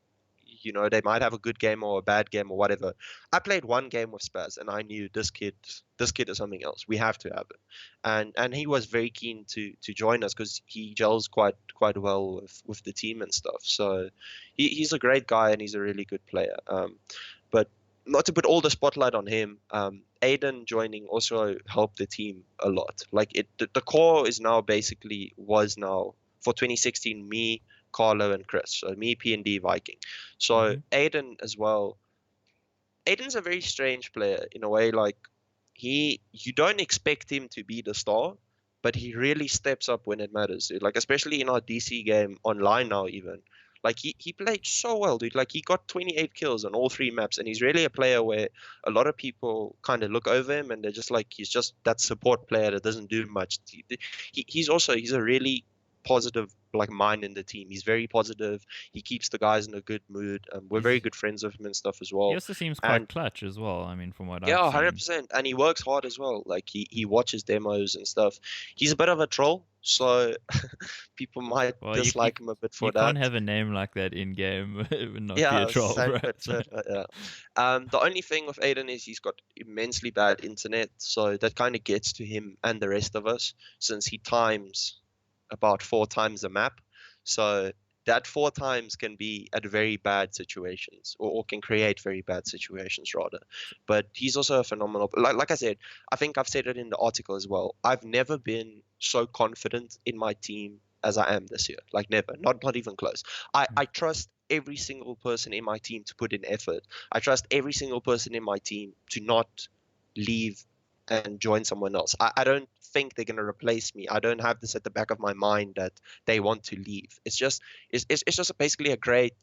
they might have a good game or a bad game or whatever. I played one game with Spurs and I knew this kid is something else. We have to have him, and he was very keen to join us because he gels quite well with the team and stuff. So he's a great guy and he's a really good player. But not to put all the spotlight on him. Aiden joining also helped the team a lot. Like the core is now basically was now for 2016 me, Carlo and Chris. So me, P&D, Viking. So hmm Aiden as well. Aiden's a very strange player in a way. Like you don't expect him to be the star, but he really steps up when it matters, dude. Like especially in our DC game online now, even. Like he played so well, dude. Like he got 28 kills on all three maps, and he's really a player where a lot of people kind of look over him and they're just like he's just that support player that doesn't do much. He's a really positive like mind in the team. He's very positive. He keeps the guys in a good mood. We're very good friends with him and stuff as He well. also seems quite And clutch as well. I mean, from what yeah, I've seen. 100%. And he works hard as well. Like he watches demos and stuff. He's a bit of a troll, so people might Well, dislike him a bit you for can't that. have a name like that in game and not be a Yeah, troll, same right? for Twitter. Yeah. The only thing with Aiden is he's got immensely bad internet, so that kind of gets to him and the rest of us, since he times about 4 times the map. So that 4 times can be at very bad situations, or can create very bad situations rather. But he's also a phenomenal. Like I said, I think I've said it in the article as well. I've never been so confident in my team as I am this year. Like never, not even close. I trust every single person in my team to put in effort. I trust every single person in my team to not leave and join someone else. I don't think they're going to replace me. I don't have this at the back of my mind that they want to leave. It's just basically a great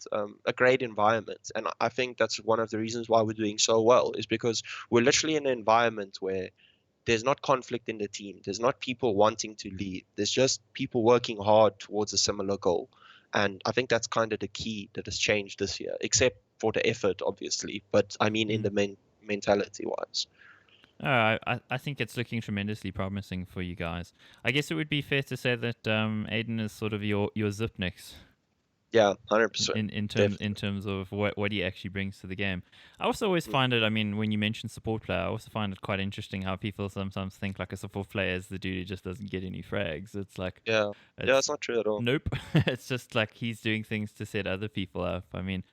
environment, and I think that's one of the reasons why we're doing so well, is because we're literally in an environment where there's not conflict in the team. There's not people wanting to leave. There's just people working hard towards a similar goal. And I think that's kind of the key that has changed this year, except for the effort, obviously. But I mean, in the mentality wise. I think it's looking tremendously promising for you guys. I guess it would be fair to say that Aiden is sort of your Zipnix Yeah, 100%. in terms of what he actually brings to the game. I also always Mm. find it. I mean, when you mention support player, I also find it quite interesting how people sometimes think like a support player is the dude who just doesn't get any frags. It's like, Yeah. Yeah, it's it's not true at all. nope. It's just like he's doing things to set other people up. I mean,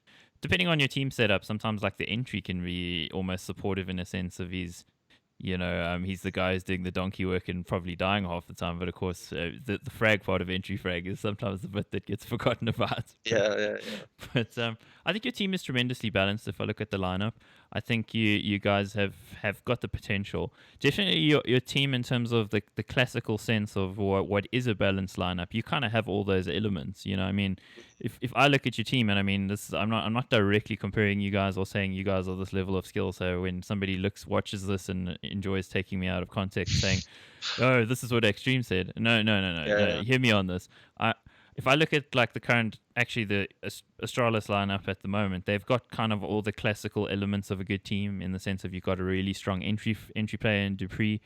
depending on your team setup, sometimes like the entry can be almost supportive in a sense of he's the guy who's doing the donkey work and probably dying half the time. But of course, the frag part of entry frag is sometimes the bit that gets forgotten about. Yeah, yeah, yeah. But I think your team is tremendously balanced. If I look at the lineup, I think you guys have got the potential. Definitely your team in terms of the classical sense of what is a balanced lineup. You kind of have all those elements. You know, I mean, if I look at your team and I mean this, I'm not directly comparing you guys or saying you guys are this level of skill. So when somebody watches this and enjoys taking me out of context, saying, "Oh, this is what Extreme said," no. Yeah, Hear me on this. If I look at like the current, actually the Astralis lineup at the moment, they've got kind of all the classical elements of a good team in the sense of you've got a really strong entry player in Dupree.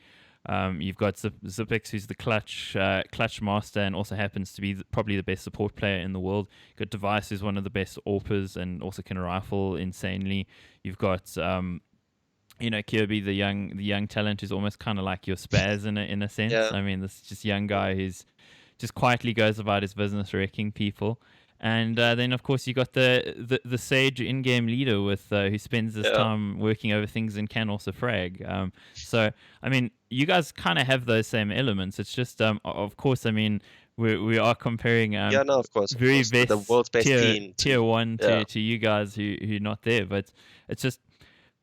You've got Zipix, who's the clutch master and also happens to be probably the best support player in the world. You've got Device, who's one of the best AWPers and also can rifle insanely. You've got Kirby, the young talent, who's almost kind of like your Spaz in a sense. yeah. I mean, this just young guy who's just quietly goes about his business wrecking people. And then, of course, you got the sage in-game leader with who spends his Yeah. time working over things and can also frag. So, I mean, you guys kind of have those same elements. It's just, of course, I mean, we are comparing Yeah, no, of course, of very course. The best world's best team tier one yeah. to you guys who not there. But it's just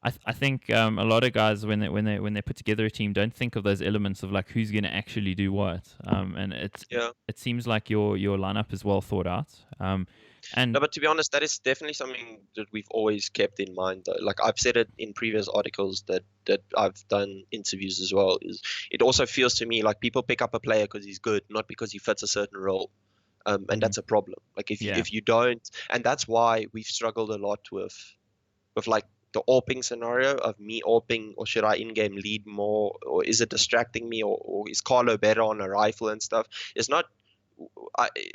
I think a lot of guys when they put together a team don't think of those elements of like who's going to actually do what. And Yeah. it seems like your lineup is well thought out. And No, but to be honest, that is definitely something that we've always kept in mind, though. Like I've said it in previous articles that I've done interviews as well. Is it also feels to me like people pick up a player because he's good, not because he fits a certain role. And that's a problem. Like if you don't, and that's why we've struggled a lot with like the AWPing scenario of me AWPing, or should I in-game lead more, or is it distracting me, or is Carlo better on a rifle and stuff? It's not.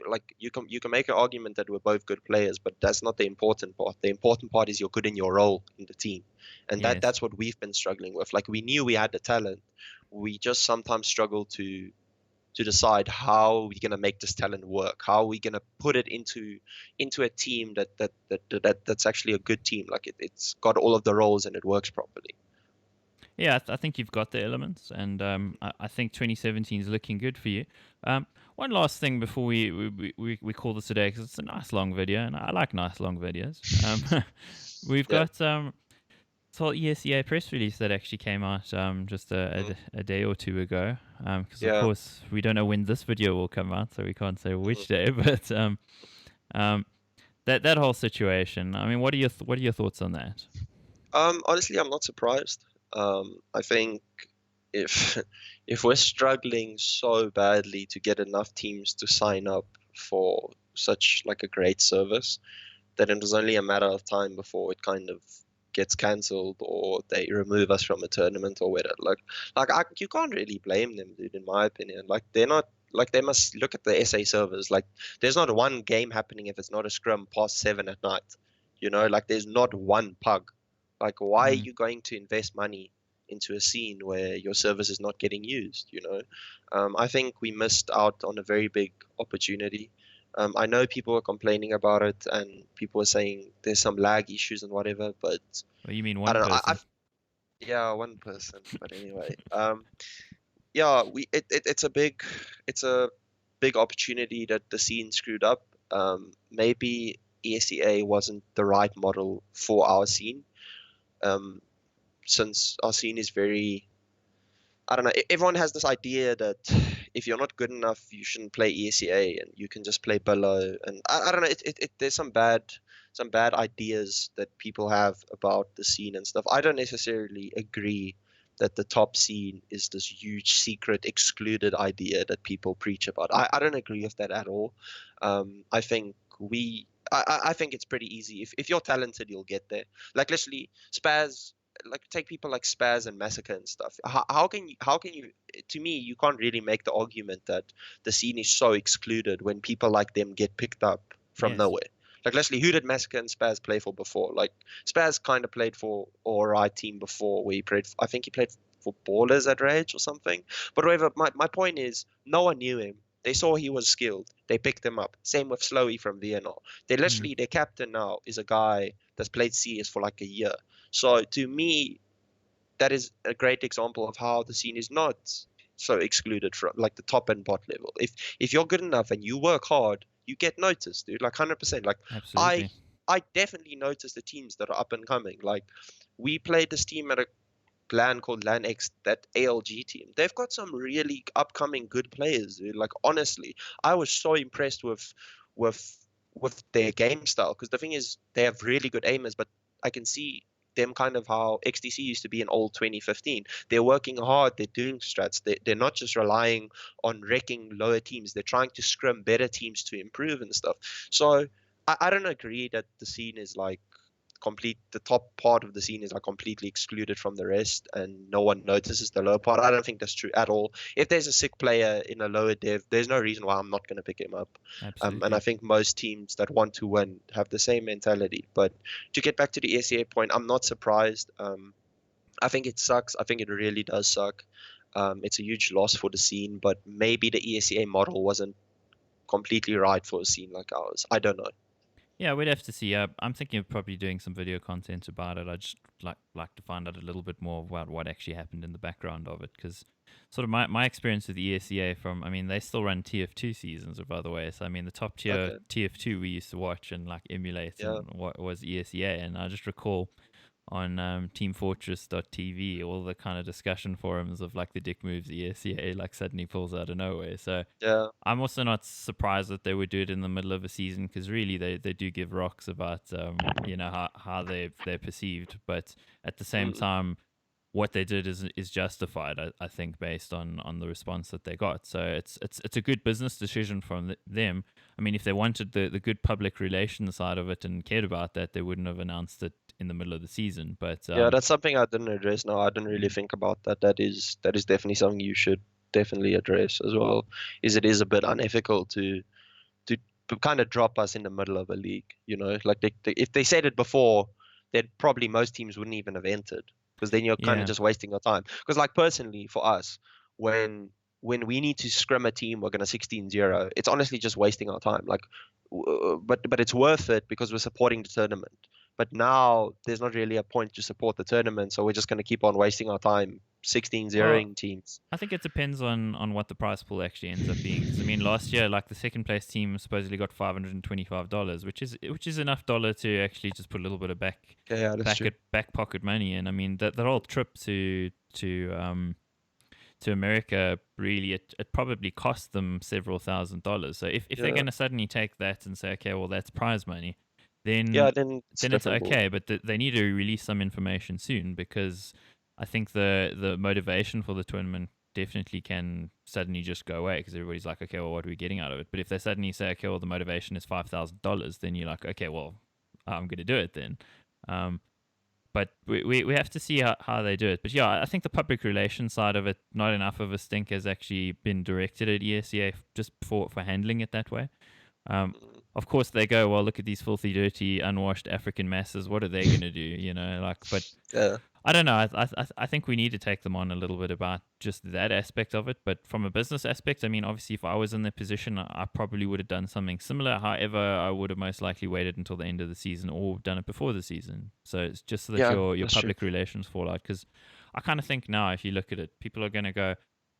Like you can make an argument that we're both good players, but that's not the important part. The important part is you're good in your role in the team, and yes. that's what we've been struggling with. Like we knew we had the talent, we just sometimes struggle to decide how we're gonna make this talent work. How are we gonna put it into a team that's actually a good team. Like it's got all of the roles and it works properly. Yeah, I think you've got the elements, and I think 2017 is looking good for you. One last thing before we call this today, because it's a nice long video, and I like nice long videos. We've got so Esea press release that actually came out just a day or two ago. Because of course we don't know when this video will come out, so we can't say which day. But that whole situation. I mean, what are your thoughts on that? Honestly, I'm not surprised. I think if if we're struggling so badly to get enough teams to sign up for such like a great service, then it was only a matter of time before it kind of gets cancelled or they remove us from a tournament or whatever. You can't really blame them, dude. In my opinion, like they're not like they must look at the SA servers. Like there's not one game happening if it's not a scrum past 7 at night. You know, like there's not one pug. Like why are Mm. you going to invest money into a scene where your service is not getting used? You know, I think we missed out on a very big opportunity. I know people were complaining about it and people were saying there's some lag issues and whatever, but Well, you mean I one don't know. person? Yeah, one person. But anyway, yeah, it's a big opportunity that the scene screwed up. Maybe ESEA wasn't the right model for our scene, um, since our scene is very, I don't know. Everyone has this idea that if you're not good enough, you shouldn't play ESEA and you can just play below. And I don't know. There's some bad ideas that people have about the scene and stuff. I don't necessarily agree that the top scene is this huge secret excluded idea that people preach about. I don't agree with that at all. I think I think it's pretty easy. If you're talented, you'll get there. Like literally, Spaz, like take people like Spaz and Massacre and stuff. How can you to me you can't really make the argument that the scene is so excluded when people like them get picked up from Yes. nowhere. Like Leslie, who did Massacre and Spaz play for before? Like Spaz kind of played for Alright team before where he played I think he played for Ballers at Rage or something. But whatever, my point is no one knew him. They saw he was skilled. They picked him up. Same with Slowy from VNL. They Mm. literally their captain now is a guy that's played CS for like a year. So to me, that is a great example of how the scene is not so excluded from like the top and bot level. If you're good enough and you work hard, you get noticed, dude. Like 100%. Like I Absolutely. I definitely notice the teams that are up and coming. Like we played this team at a LAN called LAN X, that ALG team. They've got some really upcoming good players, dude. Like honestly, I was so impressed with with their game style because the thing is they have really good aimers, but I can see them kind of how XTC used to be in old 2015. They're working hard, they're doing strats. They're not just relying on wrecking lower teams. They're trying to scrim better teams to improve and stuff. So I don't agree that the scene is like the top part of the scene is like completely excluded from the rest and no one notices the lower part. I don't think that's true at all. If there's a sick player in a lower dev, there's no reason why I'm not going to pick him up. And I Absolutely. think most teams that want to win have the same mentality. But to get back to the SEA point, I'm not surprised. I think it sucks. I think it really does suck. It's a huge loss for the scene, but maybe the ESEA model wasn't completely right for a scene like ours. I don't know. Yeah, we'd have to see. I'm thinking of probably doing some video content about it. I just like to find out a little bit more about what actually happened in the background of it, because sort of my experience with the ESEA from, I mean, they still run TF2 seasons, by the way. So I mean, the top tier Okay. TF2 we used to watch and like emulate, Yeah. and what was ESEA, and I just recall on teamfortress.tv all the kind of discussion forums of like the dick moves ESEA like suddenly pulls out of nowhere. So Yeah. I'm also not surprised that they would do it in the middle of a season, because really they do give rocks about how they're perceived, but at the same Mm. time what they did is justified, I think, based on the response that they got. So it's a good business decision from them. I mean, if they wanted the good public relations side of it and cared about that, they wouldn't have announced it in the middle of the season. But Yeah, that's something I didn't address. No, I didn't really think about that. That is definitely something you should definitely address as well. Is it is a bit unethical to kind of drop us in the middle of a league, you know? Like if they said it before, then probably most teams wouldn't even have entered because then you're kind of yeah, just wasting your time. Because like personally for us, when when we need to scrim a team, we're gonna 16-0. It's honestly just wasting our time. Like, but it's worth it because we're supporting the tournament. But now there's not really a point to support the tournament, so we're just gonna keep on wasting our time 16-0 well, ing teams. I think it depends on what the prize pool actually ends up being. Because I mean, last year, like the second place team supposedly got $525, which is enough dollar to actually just put a little bit of Okay, yeah, that's true. back pocket money in. I mean, that whole trip to America, really, it probably cost them several $1,000s. So if they're Yeah, going to suddenly take that and say, okay, well that's prize money, yeah. then Then it's a then it's different ball. okay. But they need to release some information soon, because I think the motivation for the tournament definitely can suddenly just go away because everybody's like, okay, well, what are we getting out of it? But if they suddenly say, okay, well, the motivation is $5,000, then you're like, okay, well, I'm going to do it then. But we have to see how they do it. But yeah, I think the public relations side of it, not enough of a stink has actually been directed at Esea just for handling it that way. Of course, they go, well, look at these filthy, dirty, unwashed African masses. What are they going to do? But Yeah. I don't know. I think we need to take them on a little bit about just that aspect of it. But from a business aspect, I mean, obviously, if I was in their position, I probably would have done something similar. However, I would have most likely waited until the end of the season or done it before the season. So it's just so that Yeah, your that's true. public relations fall out. Because I kind of think now, if you look at it, people are going to go,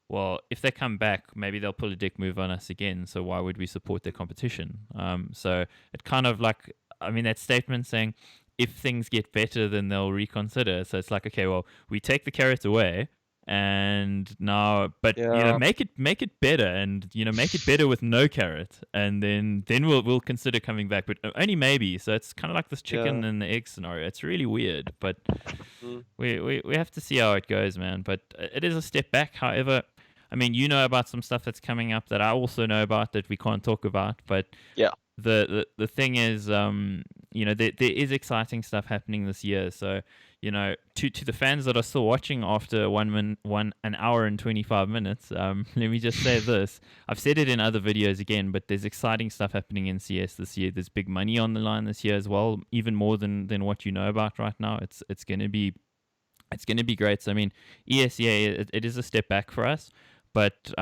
well, if they come back, maybe they'll pull a dick move on us again. So why would we support their competition? So it kind of like, I mean, that statement saying, if things get better, then they'll reconsider. So it's like, okay, well, we take the carrot away, and now, but Yeah. make it better, and make it better with no carrot, and then we'll consider coming back, but only maybe. So it's kind of like this chicken Yeah. and the egg scenario. It's really weird, but Mm. we have to see how it goes, man. But it is a step back. However, I mean, you know about some stuff that's coming up that I also know about that we can't talk about, but Yeah. the thing is, there is exciting stuff happening this year. So, to the fans that are still watching after an hour and 25 minutes, let me just say this. I've said it in other videos again, but there's exciting stuff happening in CS this year. There's big money on the line this year as well, even more than what you know about right now. It's gonna be great. So I mean, ESEA, it is a step back for us, but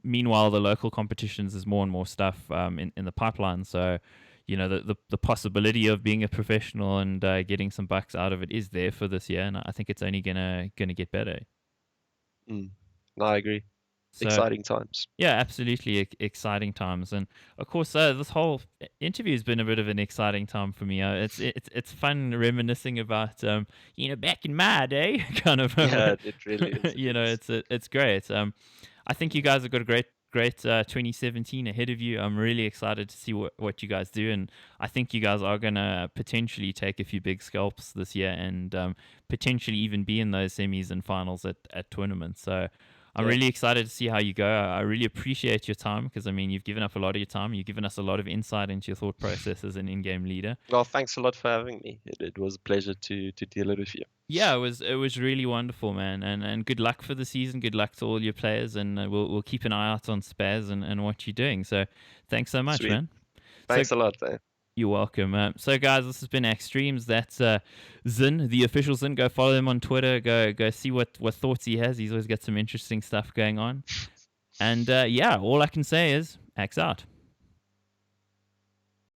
meanwhile, the local competitions, there's more and more stuff in the pipeline. So, the possibility of being a professional and getting some bucks out of it is there for this year, and I think it's only gonna get better. Mm. No, I agree. So Exciting times. yeah, absolutely exciting times, and of course, this whole interview has been a bit of an exciting time for me. It's fun reminiscing about back in my day, kind of. Yeah, it really is. It's great. I think you guys have got a great 2017 ahead of you. I'm really excited to see what you guys do, and I think you guys are gonna potentially take a few big scalps this year, and potentially even be in those semis and finals at tournaments. So I'm Yeah. really excited to see how you go. I really appreciate your time because, I mean, you've given up a lot of your time. You've given us a lot of insight into your thought process as an in-game leader. Well, thanks a lot for having me. It was a pleasure to deal it with you. Yeah, it was really wonderful, man. And good luck for the season. Good luck to all your players, and we'll keep an eye out on Spaz and what you're doing. So thanks so much, Sweet. man. Thanks a lot, man. You're welcome. So, guys, this has been Extremes. That's xiN, the official xiN. Go follow him on Twitter. Go see what thoughts he has. He's always got some interesting stuff going on. And yeah, all I can say is, X out.